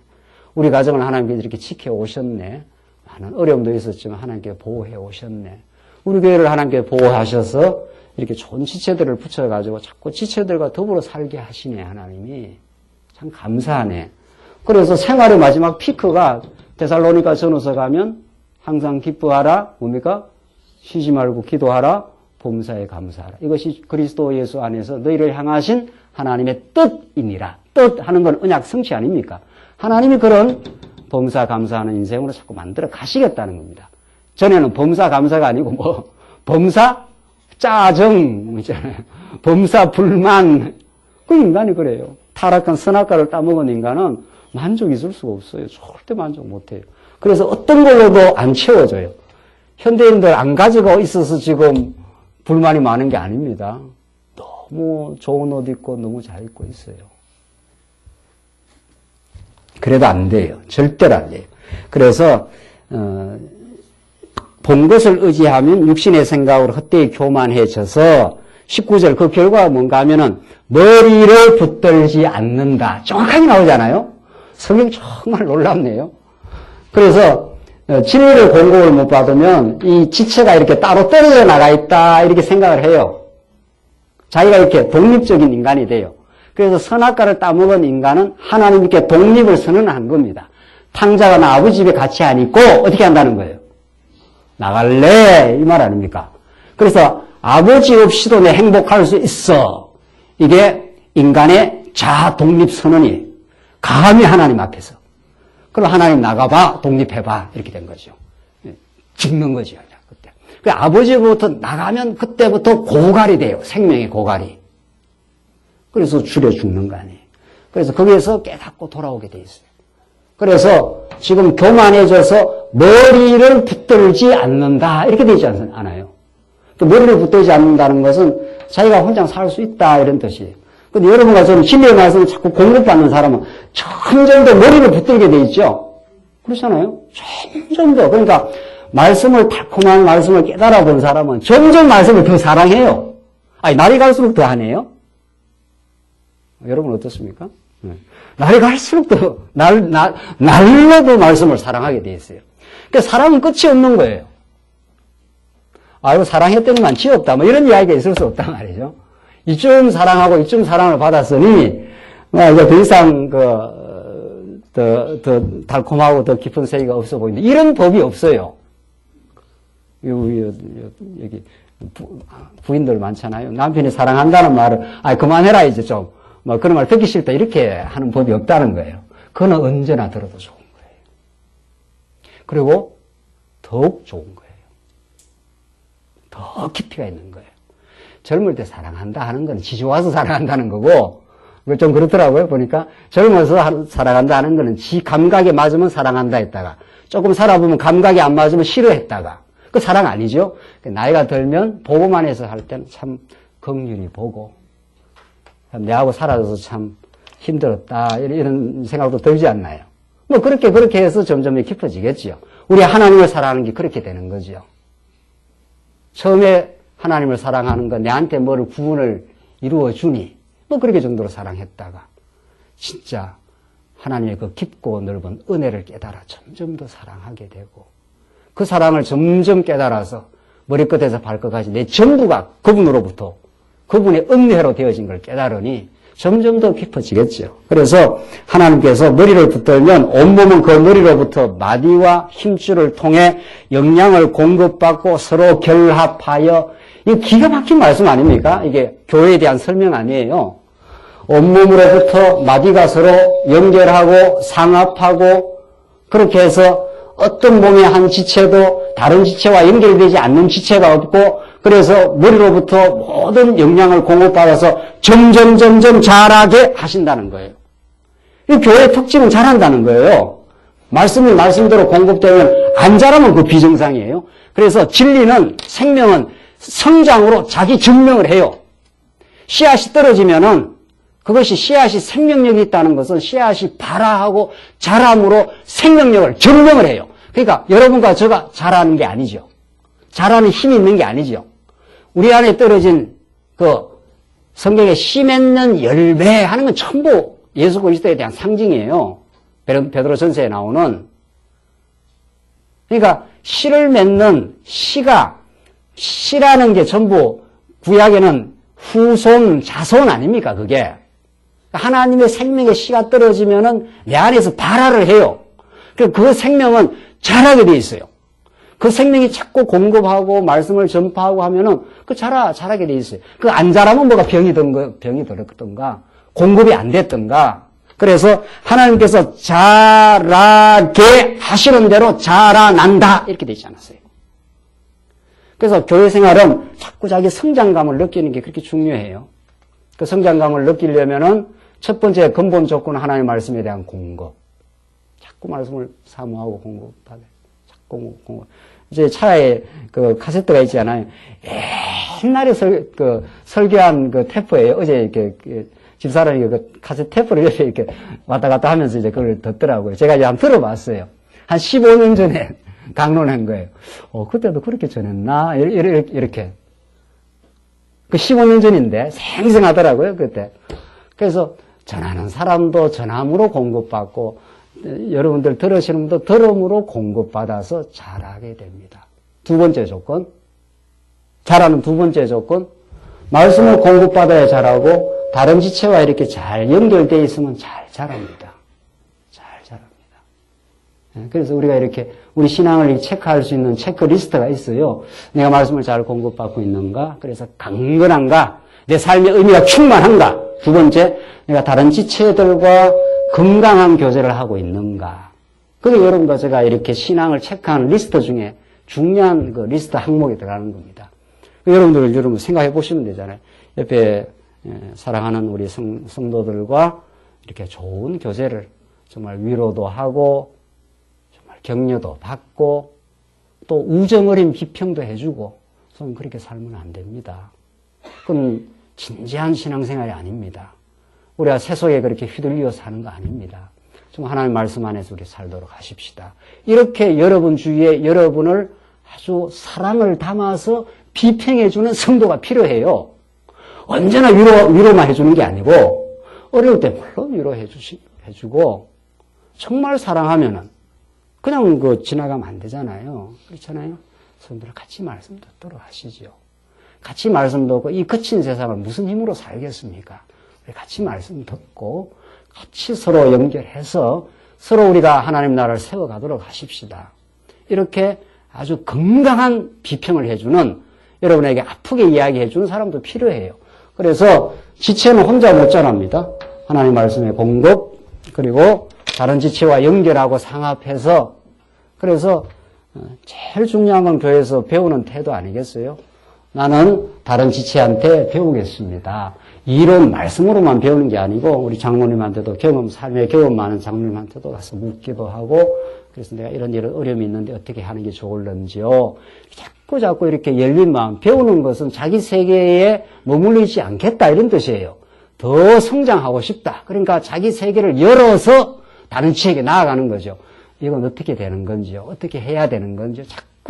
S2: 우리 가정을 하나님께서 이렇게 지켜오셨네. 많은 어려움도 있었지만 하나님께 보호해 오셨네. 우리 교회를 하나님께 보호하셔서 이렇게 좋은 지체들을 붙여가지고 자꾸 지체들과 더불어 살게 하시네, 하나님이. 참 감사하네. 그래서 생활의 마지막 피크가 데살로니가 전후서 가면 항상 기뻐하라, 뭡니까? 쉬지 말고 기도하라, 범사에 감사하라. 이것이 그리스도 예수 안에서 너희를 향하신 하나님의 뜻이니라. 뜻 하는 건 언약 성취 아닙니까? 하나님이 그런 범사 감사하는 인생으로 자꾸 만들어 가시겠다는 겁니다. 전에는 범사 감사가 아니고 범사 짜증 있잖아요. 범사 불만. 그 인간이 그래요. 타락한 선악과를 따먹은 인간은 만족이 있을 수가 없어요. 절대 만족 못해요. 그래서 어떤 걸로도 안 채워져요. 현대인들 안 가지고 있어서 지금 불만이 많은 게 아닙니다. 너무 좋은 옷 입고 너무 잘 입고 있어요. 그래도 안 돼요. 절대로 안 돼요. 그래서 본 것을 의지하면 육신의 생각으로 헛되이 교만해져서 19절 그 결과가 뭔가 하면은 머리를 붙들지 않는다. 정확하게 나오잖아요. 성경 정말 놀랍네요. 그래서 진리를 공급을 못 받으면 이 지체가 이렇게 따로 떨어져 나가 있다 이렇게 생각을 해요. 자기가 이렇게 독립적인 인간이 돼요. 그래서 선악과를 따먹은 인간은 하나님께 독립을 선언한 겁니다. 탕자가 나 아버지 집에 같이 안 있고 어떻게 한다는 거예요? 나갈래 이 말 아닙니까? 그래서 아버지 없이도 내 행복할 수 있어. 이게 인간의 자아 독립 선언이에요. 감히 하나님 앞에서. 그럼 하나님 나가봐, 독립해봐 이렇게 된 거죠. 죽는 거죠. 그때. 그 아버지부터 나가면 그때부터 고갈이 돼요. 생명의 고갈이. 그래서 줄여 죽는 거 아니에요. 그래서 거기에서 깨닫고 돌아오게 돼 있어요. 그래서 지금 교만해져서 머리를 붙들지 않는다 이렇게 되지 않아요. 그 머리를 붙들지 않는다는 것은 자기가 혼자 살 수 있다 이런 뜻이에요. 근데 여러분과 저는 진리의 말씀을 자꾸 공급받는 사람은 점점 더 머리를 붙들게 돼 있죠. 그렇잖아요. 점점 더. 그러니까 말씀을 달콤한 말씀을 깨달아 본 사람은 점점 말씀을 더 사랑해요. 아니 날이 갈수록 더 하네요. 여러분 어떻습니까? 날이 갈수록 더 날로도 말씀을 사랑하게 돼 있어요. 그러니까 사랑은 끝이 없는 거예요. 아이고 사랑했더니만 지없다 뭐 이런 이야기가 있을 수 없단 말이죠. 이쯤 사랑하고 이쯤 사랑을 받았으니 이제 더 이상 더 달콤하고 더 깊은 세계가 없어 보이는데 이런 법이 없어요. 여기 부인들 많잖아요. 남편이 사랑한다는 말을 그만해라 이제 좀 뭐 그런 말 듣기 싫다 이렇게 하는 법이 없다는 거예요. 그거는 언제나 들어도 좋은 거예요. 그리고 더욱 좋은 거예요. 더 깊이가 있는 거예요. 젊을 때 사랑한다 하는 건 지 좋아서 사랑한다는 거고, 좀 그렇더라고요. 보니까 젊어서 사랑한다 하는 거는 지 감각에 맞으면 사랑한다 했다가, 조금 살아보면 감각이 안 맞으면 싫어했다가, 그 사랑 아니죠? 나이가 들면 보고만 해서 할 때는 참 긍휼히 보고, 내하고 살아줘서 참 힘들었다, 이런 생각도 들지 않나요? 뭐 그렇게 해서 점점 깊어지겠지요. 우리 하나님을 사랑하는 게 그렇게 되는 거죠. 처음에 하나님을 사랑하는 건 내한테 뭐를 구원을 이루어 주니 뭐 그렇게 정도로 사랑했다가 진짜 하나님의 그 깊고 넓은 은혜를 깨달아 점점 더 사랑하게 되고 그 사랑을 점점 깨달아서 머리끝에서 발끝까지 내 전부가 그분으로부터 그분의 은혜로 되어진 걸 깨달으니 점점 더 깊어지겠죠. 그래서 하나님께서 머리를 붙들면 온몸은 그 머리로부터 마디와 힘줄을 통해 영양을 공급받고 서로 결합하여 이 기가 막힌 말씀 아닙니까? 이게 교회에 대한 설명 아니에요. 온몸으로부터 마디가 서로 연결하고 상합하고 그렇게 해서 어떤 몸의 한 지체도 다른 지체와 연결되지 않는 지체가 없고 그래서 머리로부터 모든 영양을 공급받아서 점점 자라게 하신다는 거예요. 이 교회의 특징은 자란다는 거예요. 말씀이 말씀대로 공급되면 안 자라면 그 비정상이에요. 그래서 진리는 생명은 성장으로 자기 증명을 해요. 씨앗이 떨어지면은 그것이 씨앗이 생명력이 있다는 것은 씨앗이 발화하고 자람으로 생명력을 증명을 해요. 그러니까 여러분과 저가 자라는 게 아니죠. 자라는 힘이 있는 게 아니죠. 우리 안에 떨어진 성경에 씨 맺는 열매 하는 건 전부 예수 그리스도에 대한 상징이에요. 베드로 전서에 나오는. 그러니까 씨를 맺는 씨라는 게 전부 구약에는 후손, 자손 아닙니까, 그게? 하나님의 생명의 씨가 떨어지면은 내 안에서 발화를 해요. 그 생명은 자라게 돼 있어요. 그 생명이 자꾸 공급하고 말씀을 전파하고 하면은 자라게 돼 있어요. 안 자라면 뭐가 병이 들었던가, 공급이 안 됐던가. 그래서 하나님께서 자라게 하시는 대로 자라난다. 이렇게 되지 않았어요. 그래서 교회 생활은 자꾸 자기 성장감을 느끼는 게 그렇게 중요해요. 그 성장감을 느끼려면은 첫 번째 근본 조건은 하나님의 말씀에 대한 공급. 자꾸 말씀을 사모하고 공급하게. 자꾸 공급. 이제 차에 그 카세트가 있잖아요. 옛날에 설교한 그 테이프예요. 어제 이렇게 집사람이 그 카세트 테이프를 옆에 이렇게 왔다 갔다 하면서 이제 그걸 듣더라고요. 제가 이제 한번 들어봤어요. 한 15년 전에 강론한 거예요. 그때도 그렇게 전했나? 이렇게. 그 15년 전인데 생생하더라고요, 그때. 그래서 전하는 사람도 전함으로 공급받고 여러분들 들으시는 분도 들음으로 공급받아서 잘하게 됩니다. 두 번째 조건. 잘하는 두 번째 조건. 말씀을 공급받아야 잘하고 다른 지체와 이렇게 잘 연결되어 있으면 잘 자랍니다. 잘 자랍니다. 그래서 우리가 이렇게 우리 신앙을 체크할 수 있는 체크리스트가 있어요. 내가 말씀을 잘 공급받고 있는가? 그래서 강건한가? 내 삶의 의미가 충만한가? 두 번째, 내가 다른 지체들과 건강한 교제를 하고 있는가? 그게 여러분과 제가 이렇게 신앙을 체크하는 리스트 중에 중요한 그 리스트 항목에 들어가는 겁니다. 여러분 생각해 보시면 되잖아요. 옆에 사랑하는 우리 성도들과 이렇게 좋은 교제를 정말 위로도 하고 정말 격려도 받고 또 우정 어린 비평도 해주고 저는 그렇게 살면 안 됩니다. 그건 진지한 신앙생활이 아닙니다. 우리가 세속에 그렇게 휘둘려 사는 거 아닙니다. 좀 하나님의 말씀 안에서 우리 살도록 하십시다. 이렇게 여러분 주위에 여러분을 아주 사랑을 담아서 비평해주는 성도가 필요해요. 언제나 위로만 해주는 게 아니고 어려울 때 물론 위로해주고 정말 사랑하면은 그냥 지나가면 안 되잖아요. 그렇잖아요. 성도들 같이 말씀 듣도록 하시죠. 같이 말씀 듣고 이 거친 세상을 무슨 힘으로 살겠습니까? 우리 같이 말씀 듣고 같이 서로 연결해서 서로 우리가 하나님 나라를 세워가도록 하십시다. 이렇게 아주 건강한 비평을 해주는 여러분에게 아프게 이야기해주는 사람도 필요해요. 그래서 지체는 혼자 못 자랍니다. 하나님 말씀의 공급 그리고 다른 지체와 연결하고 상합해서 그래서 제일 중요한 건 교회에서 배우는 태도 아니겠어요? 나는 다른 지체한테 배우겠습니다. 이론 말씀으로만 배우는 게 아니고 우리 장로님한테도 삶의 경험 많은 장로님한테도 가서 묻기도 하고 그래서 내가 이런 어려움이 있는데 어떻게 하는 게 좋을런지요. 자꾸 이렇게 열린 마음. 배우는 것은 자기 세계에 머물리지 않겠다 이런 뜻이에요. 더 성장하고 싶다. 그러니까 자기 세계를 열어서 다른 지체에게 나아가는 거죠. 이건 어떻게 되는 건지요. 어떻게 해야 되는 건지요.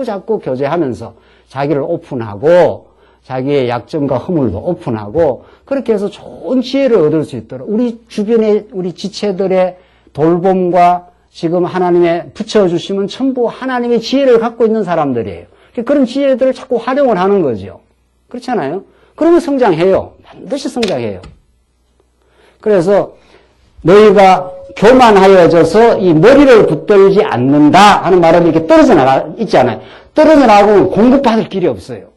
S2: 자꾸 교제하면서 자기를 오픈하고 자기의 약점과 허물도 오픈하고 그렇게 해서 좋은 지혜를 얻을 수 있도록 우리 주변의 우리 지체들의 돌봄과 지금 하나님의 붙여주시면 전부 하나님의 지혜를 갖고 있는 사람들이에요. 그런 지혜들을 자꾸 활용을 하는 거죠. 그렇잖아요. 그러면 성장해요. 반드시 성장해요. 그래서 너희가 교만하여져서 이 머리를 붙들지 않는다 하는 말은 이렇게 떨어져 나가 있잖아요. 떨어져 나가면 공급받을 길이 없어요.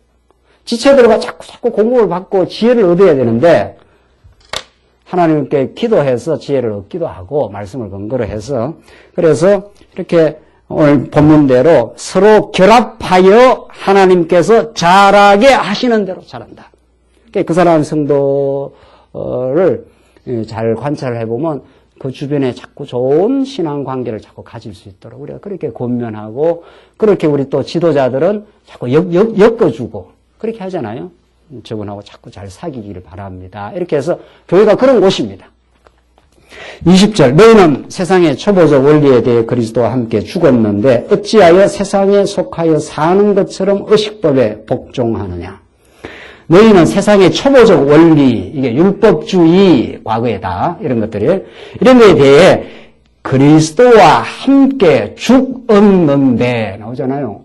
S2: 지체들과 자꾸 공급을 받고 지혜를 얻어야 되는데 하나님께 기도해서 지혜를 얻기도 하고 말씀을 근거로 해서 그래서 이렇게 오늘 본문대로 서로 결합하여 하나님께서 자라게 하시는 대로 자란다. 그 사람 성도를 잘 관찰을 해보면 그 주변에 자꾸 좋은 신앙 관계를 자꾸 가질 수 있도록 우리가 그렇게 권면하고 그렇게 우리 또 지도자들은 자꾸 엮어주고 그렇게 하잖아요. 저분하고 자꾸 잘 사귀기를 바랍니다. 이렇게 해서 교회가 그런 곳입니다. 20절 너희는 세상의 초보적 원리에 대해 그리스도와 함께 죽었는데 어찌하여 세상에 속하여 사는 것처럼 의식법에 복종하느냐. 너희는 세상의 초보적 원리, 이게 율법주의, 과거에다, 이런 것들이, 이런 거에 대해 그리스도와 함께 죽었는데, 나오잖아요.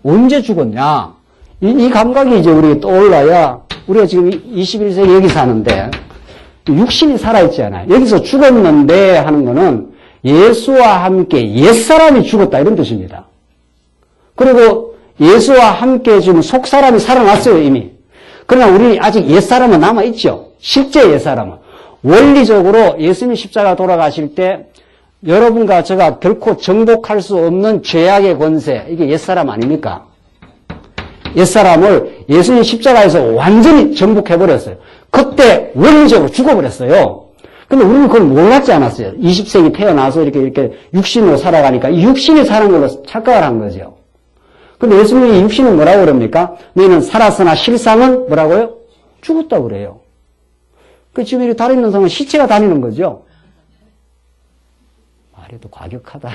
S2: 언제 죽었냐? 이 감각이 이제 우리가 떠올라야, 우리가 지금 21세기 여기 사는데, 육신이 살아있잖아요. 여기서 죽었는데 하는 거는 예수와 함께 옛사람이 죽었다, 이런 뜻입니다. 그리고 예수와 함께 지금 속사람이 살아났어요, 이미. 그러나 우리 아직 옛사람은 남아있죠. 실제 옛사람은. 원리적으로 예수님이 십자가 돌아가실 때 여러분과 제가 결코 정복할 수 없는 죄악의 권세, 이게 옛사람 아닙니까? 옛사람을 예수님 십자가에서 완전히 정복해버렸어요. 그때 원리적으로 죽어버렸어요. 근데 우리는 그걸 몰랐지 않았어요. 20세기 태어나서 이렇게 육신으로 살아가니까 이 육신이 사는 걸로 착각을 한 거죠. 근데 예수님이 육신은 뭐라고 그럽니까? 너희는 살았으나 실상은 뭐라고요? 죽었다고 그래요. 그 지금 이렇게 다니는 사람은 시체가 다니는 거죠. 말이 또 과격하다.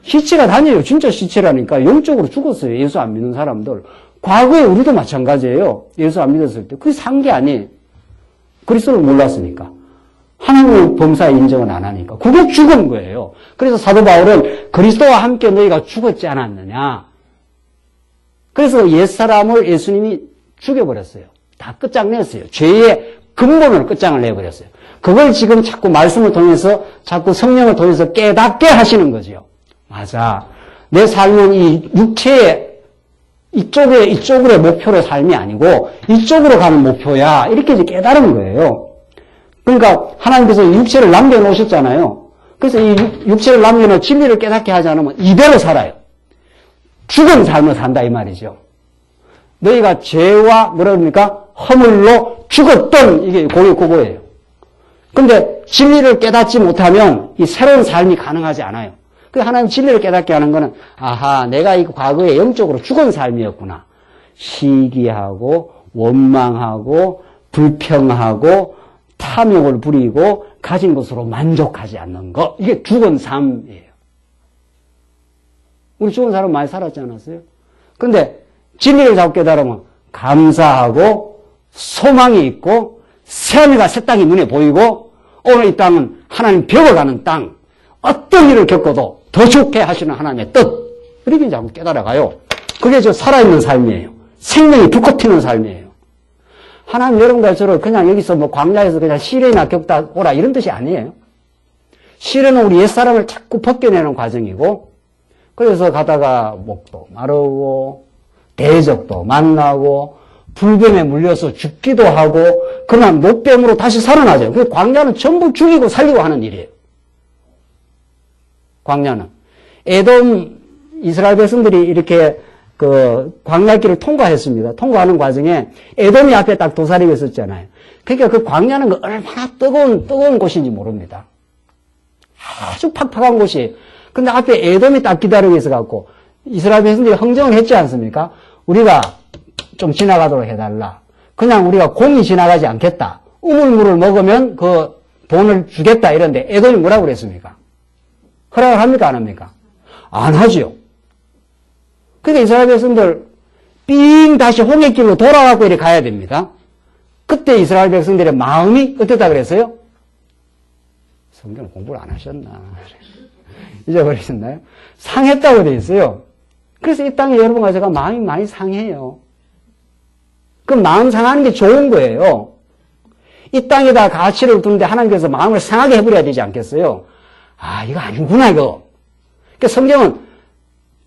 S2: 시체가 다녀요. 진짜 시체라니까. 영적으로 죽었어요. 예수 안 믿는 사람들. 과거에 우리도 마찬가지예요. 예수 안 믿었을 때. 그게 산 게 아니에요. 그리스도를 몰랐으니까. 하나님의 범사에 인정을 안 하니까. 그게 죽은 거예요. 그래서 사도 바울은 그리스도와 함께 너희가 죽었지 않았느냐. 그래서 옛사람을 예수님이 죽여버렸어요. 다 끝장냈어요. 죄의 근본으로 끝장을 내버렸어요. 그걸 지금 자꾸 말씀을 통해서, 자꾸 성령을 통해서 깨닫게 하시는 거죠. 맞아. 내 삶은 이 육체의 이쪽으로의 목표의 삶이 아니고 이쪽으로 가는 목표야. 이렇게 이제 깨달은 거예요. 그러니까 하나님께서 육체를 남겨놓으셨잖아요. 그래서 이 육체를 남겨놓은 진리를 깨닫게 하지 않으면 이대로 살아요. 죽은 삶을 산다 이 말이죠. 너희가 죄와 뭐라 그럽니까? 허물로 죽었던 이게 그거예요. 근데 진리를 깨닫지 못하면 이 새로운 삶이 가능하지 않아요. 그 하나님 진리를 깨닫게 하는 거는 아하 내가 이 과거에 영적으로 죽은 삶이었구나. 시기하고 원망하고 불평하고 탐욕을 부리고 가진 것으로 만족하지 않는 것. 이게 죽은 삶이에요. 우리 죽은 사람 많이 살았지 않았어요? 근데 진리를 자꾸 깨달으면 감사하고 소망이 있고 새하늘과 새 땅이 눈에 보이고 오늘 이 땅은 하나님 배워가는 땅. 어떤 일을 겪어도 더 좋게 하시는 하나님의 뜻. 이렇게 자꾸 깨달아가요. 그게 저 살아있는 삶이에요. 생명이 불꽃 튀는 삶이에요. 하나님 여러분과 저를 그냥 여기서 뭐 광야에서 그냥 시련이나 겪다 오라 이런 뜻이 아니에요. 시련은 우리 옛사람을 자꾸 벗겨내는 과정이고 그래서 가다가 목도 마르고 대적도 만나고 불뱀에 물려서 죽기도 하고 그러나 노뱀으로 다시 살아나죠. 그 광야는 전부 죽이고 살리고 하는 일이에요. 광야는. 에돔 이스라엘 백성들이 이렇게 그 광야길을 통과했습니다. 통과하는 과정에 에돔이 앞에 딱 도사리고 있었잖아요. 그러니까 그 광야는 그 얼마나 뜨거운 곳인지 모릅니다. 아주 팍팍한 곳이. 근데 앞에 에돔이 딱 기다리고 있어갖고 이스라엘 백성들이 흥정을 했지 않습니까? 우리가 좀 지나가도록 해달라. 그냥 우리가 공이 지나가지 않겠다. 우물물을 먹으면 그 돈을 주겠다 이런데 에돔이 뭐라고 그랬습니까? 허락을 합니까? 안 합니까? 안 하지요. 그러니까 이스라엘 백성들 삥 다시 홍해길로 돌아가고 이렇게 가야 됩니다. 그때 이스라엘 백성들의 마음이 어땠다 그랬어요? 성경 공부를 안 하셨나? 잊어버리셨나요? 상했다고 돼 있어요. 그래서 이 땅에 여러분과 제가 마음이 많이 상해요. 그럼 마음 상하는 게 좋은 거예요. 이 땅에다 가치를 두는데 하나님께서 마음을 상하게 해버려야 되지 않겠어요? 아, 이거 아니구나, 이거. 그러니까 성경은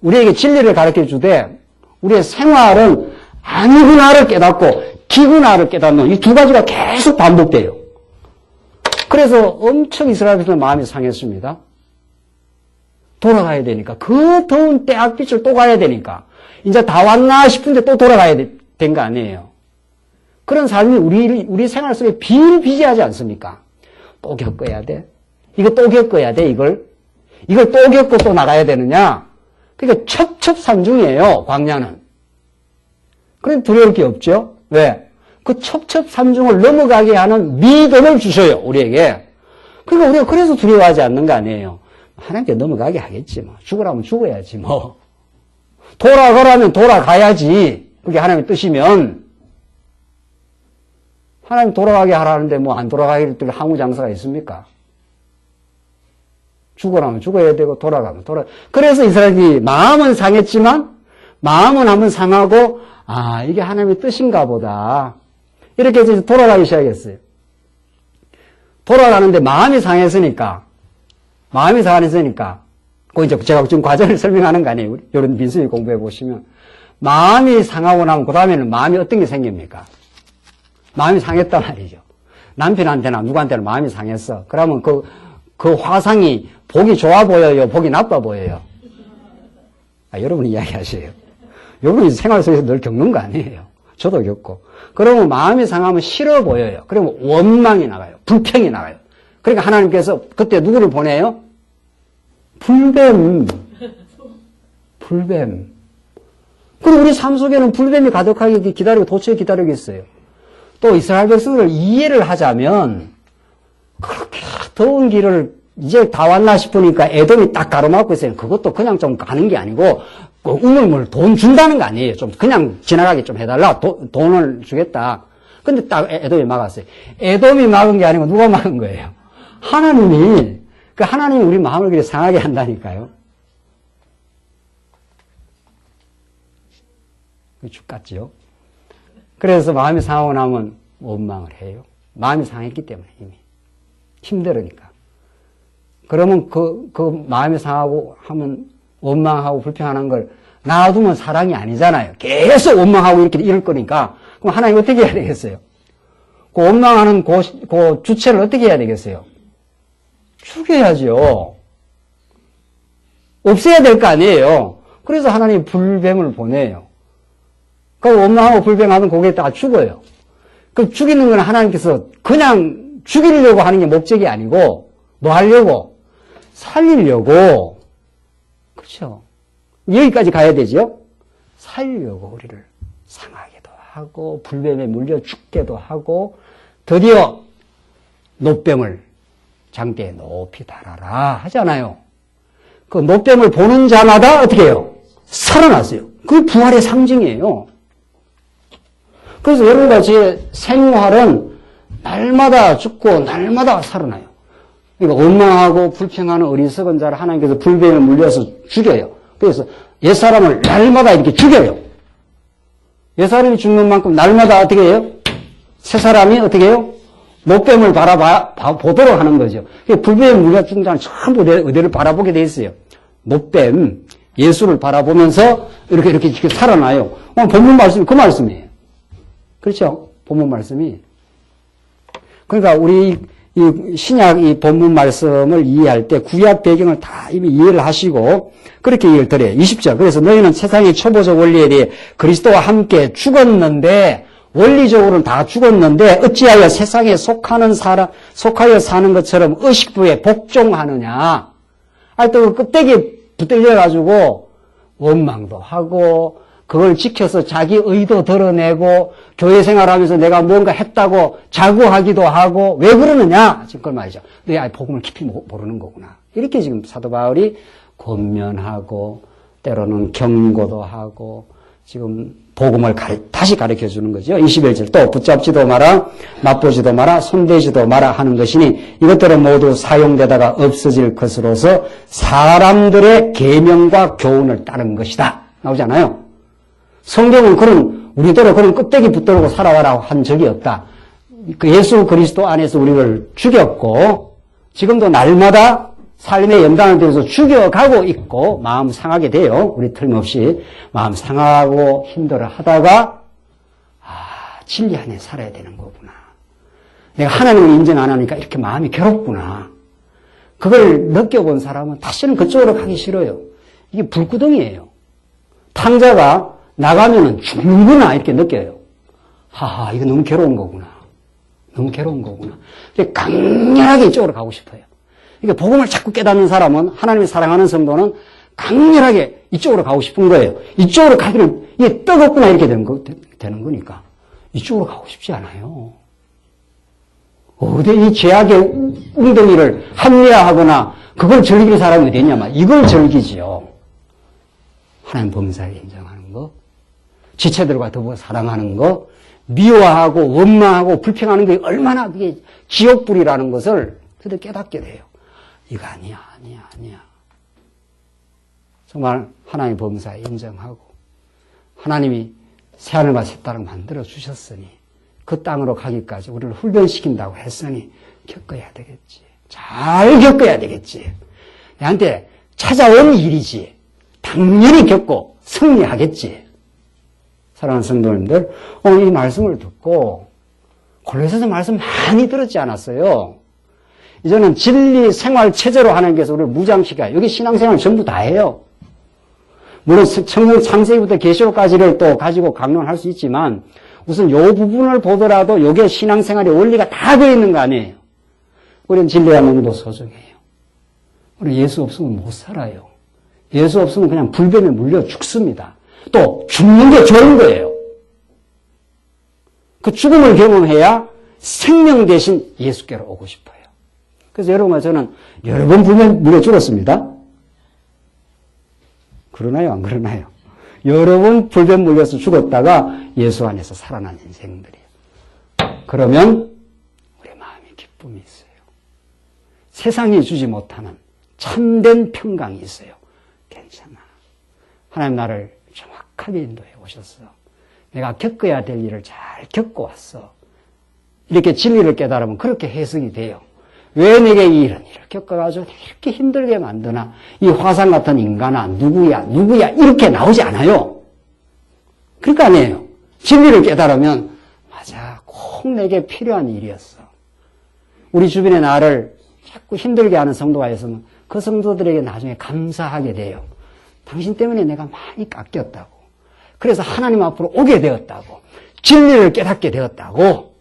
S2: 우리에게 진리를 가르쳐 주되, 우리의 생활은 아니구나를 깨닫고, 기구나를 깨닫는 이 두 가지가 계속 반복돼요. 그래서 엄청 이스라엘 백성의 마음이 상했습니다. 돌아가야 되니까. 그 더운 때학빛을 또 가야 되니까. 이제 다 왔나 싶은데 또 돌아가야 된 거 아니에요. 그런 삶이 우리 생활 속에 비일비재하지 않습니까? 또 겪어야 돼. 이거 또 겪어야 돼, 이걸 또 겪고 또 나가야 되느냐? 그러니까 첩첩산중이에요, 광야는. 그럼 두려울 게 없죠? 왜? 그 첩첩산중을 넘어가게 하는 믿음을 주셔요, 우리에게. 그러니까 우리가 그래서 두려워하지 않는 거 아니에요. 하나님께 넘어가게 하겠지, 뭐. 죽으라면 죽어야지, 뭐. 돌아가라면 돌아가야지. 그게 하나님의 뜻이면. 하나님 돌아가게 하라는데 뭐 안 돌아가게 될 항우 장사가 있습니까? 죽으라면 죽어야 되고 돌아가면 돌아. 그래서 이스라엘이 마음은 상했지만 마음은 한번 상하고 아 이게 하나님의 뜻인가 보다. 이렇게 해서 돌아가기 시작했어요. 돌아가는데 마음이 상했으니까 그 이제 제가 지금 과정을 설명하는 거 아니에요. 이런 민수기 공부해 보시면 마음이 상하고 나면 그 다음에는 마음이 어떤 게 생깁니까? 마음이 상했단 말이죠. 남편한테나 누구한테나 마음이 상했어. 그러면 그 화상이 복이 좋아 보여요? 복이 나빠 보여요? 여러분이 이야기하세요. 여러분이 생활 속에서 늘 겪는 거 아니에요. 저도 겪고. 그러면 마음이 상하면 싫어 보여요. 그러면 원망이 나가요. 불평이 나가요. 그러니까 하나님께서 그때 누구를 보내요? 불뱀. 그리고 우리 삶 속에는 불뱀이 가득하게 기다리고 도처에 기다리고 있어요. 또 이스라엘 백성을 이해를 하자면 그렇게 더운 길을 이제 다 왔나 싶으니까 에돔이 딱 가로막고 있어요. 그것도 그냥 좀 가는 게 아니고 우물물 돈 준다는 거 아니에요. 좀 그냥 지나가게 좀 해달라. 돈을 주겠다. 근데 딱 에돔이 막았어요. 에돔이 막은 게 아니고 누가 막은 거예요? 하나님이. 하나님이 우리 마음을 그렇게 상하게 한다니까요. 죽 같지요? 그래서 마음이 상하고 나면 원망을 해요. 마음이 상했기 때문에 이미. 힘들으니까. 그러면 그 마음이 상하고 하면 원망하고 불평하는 걸 놔두면 사랑이 아니잖아요. 계속 원망하고 이렇게 이럴 거니까. 그럼 하나님 어떻게 해야 되겠어요? 그 원망하는 그 주체를 어떻게 해야 되겠어요? 죽여야죠. 없애야 될 거 아니에요. 그래서 하나님이 불뱀을 보내요. 그 원망하고 불뱀하면 거기에 다 죽어요. 그 죽이는 건 하나님께서 그냥 죽이려고 하는 게 목적이 아니고 뭐 하려고? 살리려고. 그렇죠? 여기까지 가야 되죠? 살리려고 우리를 상하게도 하고 불뱀에 물려 죽게도 하고 드디어 노뱀을 장대에 높이 달아라 하잖아요. 그 노뱀을 보는 자마다 어떻게 해요? 살아났어요. 그게 부활의 상징이에요. 그래서 여러분과 제 생활은 날마다 죽고 날마다 살아나요. 그러니까 원망하고 불평하는 어리석은 자를 하나님께서 불뱀에 물려서 죽여요. 그래서 옛사람을 날마다 이렇게 죽여요. 옛사람이 죽는 만큼 날마다 어떻게 해요? 새사람이 어떻게 해요? 노뱀을 보도록 하는 거죠. 불뱀에 물려 죽는 자는 전부 어디를 바라보게 돼 있어요. 노뱀, 예수를 바라보면서 이렇게 살아나요. 본문 말씀이 그 말씀이에요. 그렇죠? 본문 말씀이. 그러니까 우리 이 신약 이 본문 말씀을 이해할 때 구약 배경을 다 이미 이해를 하시고 그렇게 이해를 드려요. 20절. 그래서 너희는 세상의 초보적 원리에 대해 그리스도와 함께 죽었는데 원리적으로는 다 죽었는데 어찌하여 세상에 속하여 사는 것처럼 의식부에 복종하느냐. 또 껍데기에 붙들려가지고 원망도 하고 그걸 지켜서 자기 의도 드러내고 교회 생활하면서 내가 뭔가 했다고 자구하기도 하고 왜 그러느냐? 지금 그걸 말이죠. 너희 아예 복음을 깊이 모르는 거구나. 이렇게 지금 사도 바울이 권면하고 때로는 경고도 하고 지금 복음을 다시 가르쳐 주는 거죠. 21절 또 붙잡지도 마라 맛보지도 마라 손대지도 마라 하는 것이니 이것들은 모두 사용되다가 없어질 것으로서 사람들의 계명과 교훈을 따른 것이다. 나오잖아요. 성경은 우리대로 그런 껍데기 붙들고 살아가라고 한 적이 없다. 그 예수 그리스도 안에서 우리를 죽였고 지금도 날마다 삶의 연단을 들여서 죽여가고 있고 마음 상하게 돼요. 우리 틀림없이 마음 상하고 힘들어 하다가 진리 안에 살아야 되는 거구나. 내가 하나님을 인정 안 하니까 이렇게 마음이 괴롭구나. 그걸 느껴본 사람은 다시는 그쪽으로 가기 싫어요. 이게 불구덩이에요. 탕자가 나가면은 죽는구나 이렇게 느껴요. 하하 이거 너무 괴로운 거구나. 너무 괴로운 거구나. 강렬하게 이쪽으로 가고 싶어요. 그러니까 복음을 자꾸 깨닫는 사람은 하나님을 사랑하는 성도는 강렬하게 이쪽으로 가고 싶은 거예요. 이쪽으로 가기를 이게 뜨겁구나 이렇게 되는 거니까 이쪽으로 가고 싶지 않아요. 어디 이 죄악의 웅덩이를 합리화하거나 그걸 즐길 사람이 어디 있냐 말 이걸 즐기지요. 하나님 범사에 인정하는 거, 지체들과 더불어 사랑하는 거, 미워하고 원망하고 불평하는 게 얼마나 그게 지옥불이라는 것을 그때 깨닫게 돼요. 이거 아니야. 정말 하나님의 범사에 인정하고 하나님이 새하늘과 새 땅을 만들어 주셨으니 그 땅으로 가기까지 우리를 훈련시킨다고 했으니 겪어야 되겠지. 잘 겪어야 되겠지. 내한테 찾아온 일이지. 당연히 겪고 승리하겠지. 사랑하는 성도님들, 오늘 이 말씀을 듣고 골로새서 말씀 많이 들었지 않았어요? 이제는 진리 생활 체제로 하나님께서 우리를 무장시켜요. 여기 신앙생활 전부 다 해요. 물론 성경 창세기부터 계시록까지를 또 가지고 강론할 수 있지만 우선 요 부분을 보더라도 요게 신앙생활의 원리가 다 되어 있는 거 아니에요. 우리는 진리가 너무도 소중해요. 우리 예수 없으면 못 살아요. 예수 없으면 그냥 불뱀에 물려 죽습니다. 또 죽는 게 좋은 거예요. 그 죽음을 경험해야 생명 대신 예수께로 오고 싶어요. 그래서 여러분과 저는 여러 번 불뱀에 물려 죽었습니다. 그러나요? 안 그러나요? 여러 번 불뱀 물려서 죽었다가 예수 안에서 살아난 인생들이에요. 그러면 우리 마음에 기쁨이 있어요. 세상이 주지 못하는 참된 평강이 있어요. 괜찮아. 하나님 나를 정확하게 인도해 오셨어. 내가 겪어야 될 일을 잘 겪고 왔어. 이렇게 진리를 깨달으면 그렇게 해석이 돼요. 왜 내게 이런 일을 겪어가지고 이렇게 힘들게 만드나? 이 화상 같은 인간아, 누구야, 이렇게 나오지 않아요. 그러니까 아니에요. 진리를 깨달으면, 맞아, 꼭 내게 필요한 일이었어. 우리 주변에 나를 자꾸 힘들게 하는 성도가 있으면 그 성도들에게 나중에 감사하게 돼요. 당신 때문에 내가 많이 깎였다고. 그래서 하나님 앞으로 오게 되었다고. 진리를 깨닫게 되었다고.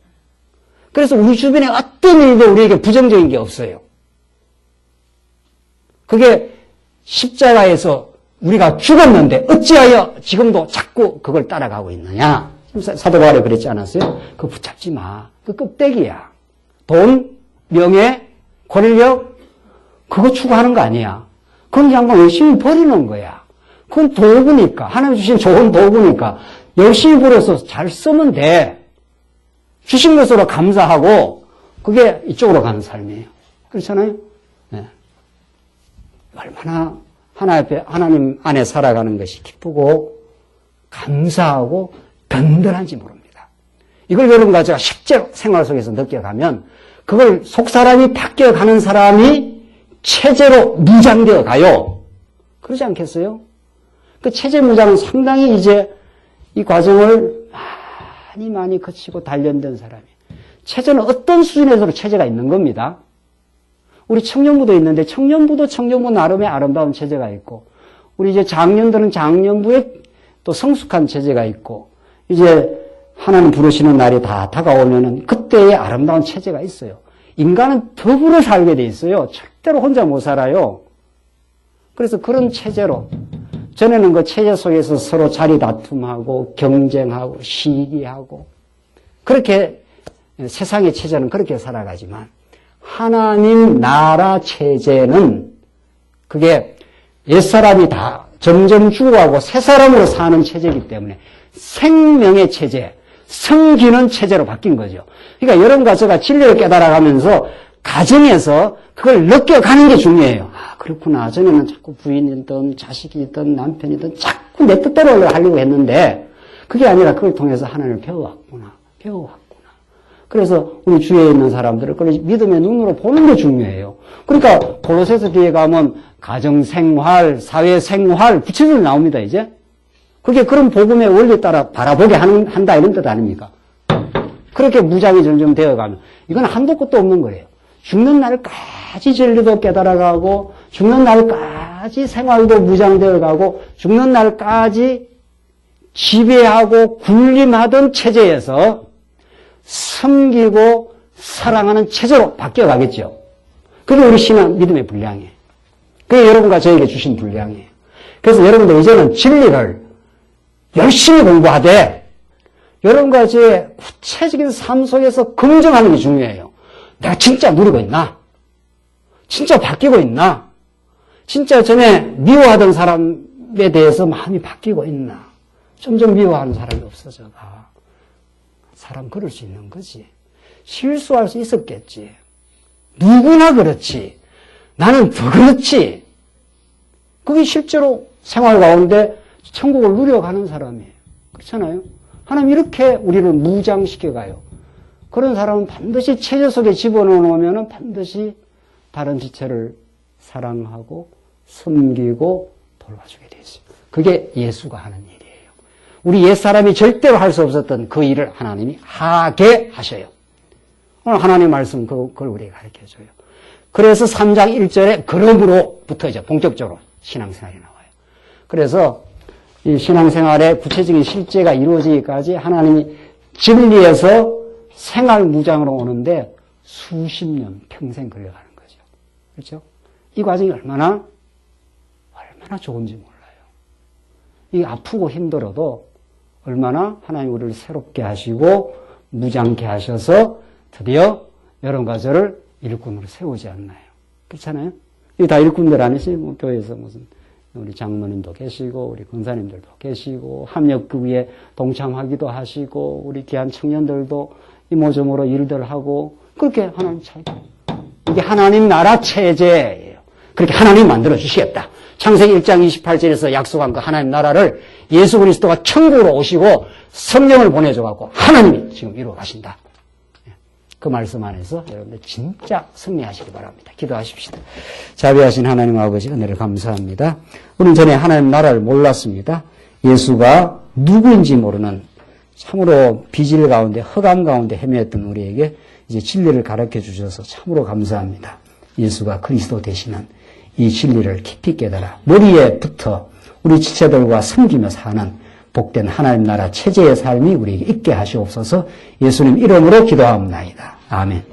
S2: 그래서 우리 주변에 어떤 일도 우리에게 부정적인 게 없어요. 그게 십자가에서 우리가 죽었는데 어찌하여 지금도 자꾸 그걸 따라가고 있느냐. 사도 바울이 그랬지 않았어요? 그거 붙잡지 마. 그 껍데기야. 돈, 명예, 권력 그거 추구하는 거 아니야. 그건 그냥 열심히 버리는 거야. 그건 도구니까. 하나님 주신 좋은 도구니까 열심히 버려서 잘 쓰면 돼. 주신 것으로 감사하고 그게 이쪽으로 가는 삶이에요. 그렇잖아요? 네. 얼마나 하나님 안에 살아가는 것이 기쁘고 감사하고 든든한지 모릅니다. 이걸 여러분과 제가 실제로 생활 속에서 느껴가면 그걸 속사람이 바뀌어가는 사람이 체제로 무장되어 가요. 그러지 않겠어요? 그 체제 무장은 상당히 이제 이 과정을 많이 거치고 단련된 사람이. 체제는 어떤 수준에서 체제가 있는 겁니다. 우리 청년부도 있는데 청년부 나름의 아름다운 체제가 있고 우리 이제 장년들은 장년부에 또 성숙한 체제가 있고 이제 하나님 부르시는 날이 다 다가오면은 그때의 아름다운 체제가 있어요. 인간은 더불어 살게 돼 있어요. 절대로 혼자 못 살아요. 그래서 그런 체제로 전에는 그 체제 속에서 서로 자리 다툼하고 경쟁하고 시기하고 그렇게 세상의 체제는 그렇게 살아가지만 하나님 나라 체제는 그게 옛사람이 다 점점 죽어가고 새사람으로 사는 체제이기 때문에 생명의 체제, 성기는 체제로 바뀐 거죠. 그러니까 여러분과 제가 진리를 깨달아가면서 가정에서 그걸 느껴가는 게 중요해요. 아, 그렇구나. 전에는 자꾸 부인이든 자식이든 남편이든 자꾸 내 뜻대로 하려고 했는데 그게 아니라 그걸 통해서 하나님을 배워왔구나. 그래서 우리 주위에 있는 사람들을 그걸 믿음의 눈으로 보는 게 중요해요. 그러니까 골로새서 뒤에 가면 가정생활, 사회생활 구체적으로 나옵니다. 이제. 그게 그런 복음의 원리에 따라 바라보게 한다 이런 뜻 아닙니까? 그렇게 무장이 점점 되어가면 이건 한도 끝도 없는 거예요. 죽는 날까지 진리도 깨달아가고 죽는 날까지 생활도 무장되어가고 죽는 날까지 지배하고 군림하던 체제에서 섬기고 사랑하는 체제로 바뀌어가겠죠. 그게 우리 신앙 믿음의 분량이에요. 그게 여러분과 저에게 주신 분량이에요. 그래서 여러분들 이제는 진리를 열심히 공부하되 여러분과 저의 구체적인 삶 속에서 긍정하는 게 중요해요. 내가 진짜 누리고 있나? 진짜 바뀌고 있나? 진짜 전에 미워하던 사람에 대해서 마음이 바뀌고 있나? 점점 미워하는 사람이 없어져가. 사람 그럴 수 있는 거지. 실수할 수 있었겠지. 누구나 그렇지. 나는 더 그렇지. 그게 실제로 생활 가운데 천국을 누려가는 사람이에요. 그렇잖아요? 하나님 이렇게 우리를 무장시켜가요. 그런 사람은 반드시 체제 속에 집어넣으면 반드시 다른 지체를 사랑하고 섬기고 돌봐주게 되죠. 그게 예수가 하는 일이에요. 우리 옛사람이 절대로 할 수 없었던 그 일을 하나님이 하게 하셔요. 오늘 하나님 말씀 그걸 우리에게 가르쳐줘요. 그래서 3장 1절에 그러므로부터 이제 본격적으로 신앙생활이 나와요. 그래서 이 신앙생활의 구체적인 실제가 이루어지기까지 하나님이 진리에서 생활 무장으로 오는데 수십 년, 평생 걸려가는 거죠. 그렇죠? 이 과정이 얼마나 좋은지 몰라요. 이 아프고 힘들어도 얼마나 하나님 우리를 새롭게 하시고 무장케 하셔서 드디어 여러 가지를 일꾼으로 세우지 않나요? 그렇잖아요? 이게 다 일꾼들 아니지? 뭐 교회에서 무슨 우리 장로님도 계시고 우리 권사님들도 계시고 합력교회에 동참하기도 하시고 우리 귀한 청년들도 이모저모로 일들 하고 그렇게 하나님 잘 이게 하나님 나라 체제예요. 그렇게 하나님 만들어 주시겠다. 창세기 1장 28절에서 약속한 그 하나님 나라를 예수 그리스도가 천국으로 오시고 성령을 보내줘갖고 하나님이 지금 이루어 가신다. 그 말씀 안에서 여러분들 진짜 승리하시기 바랍니다. 기도하십시다. 자비하신 하나님 아버지 은혜를 감사합니다. 우리는 전에 하나님 나라를 몰랐습니다. 예수가 누구인지 모르는 참으로 비질 가운데 허감 가운데 헤매었던 우리에게 이제 진리를 가르쳐 주셔서 참으로 감사합니다. 예수가 그리스도 되시는 이 진리를 깊이 깨달아 머리에부터 우리 지체들과 섬기며 사는 복된 하나님 나라 체제의 삶이 우리에게 있게 하시옵소서. 예수님 이름으로 기도하옵나이다. 아멘.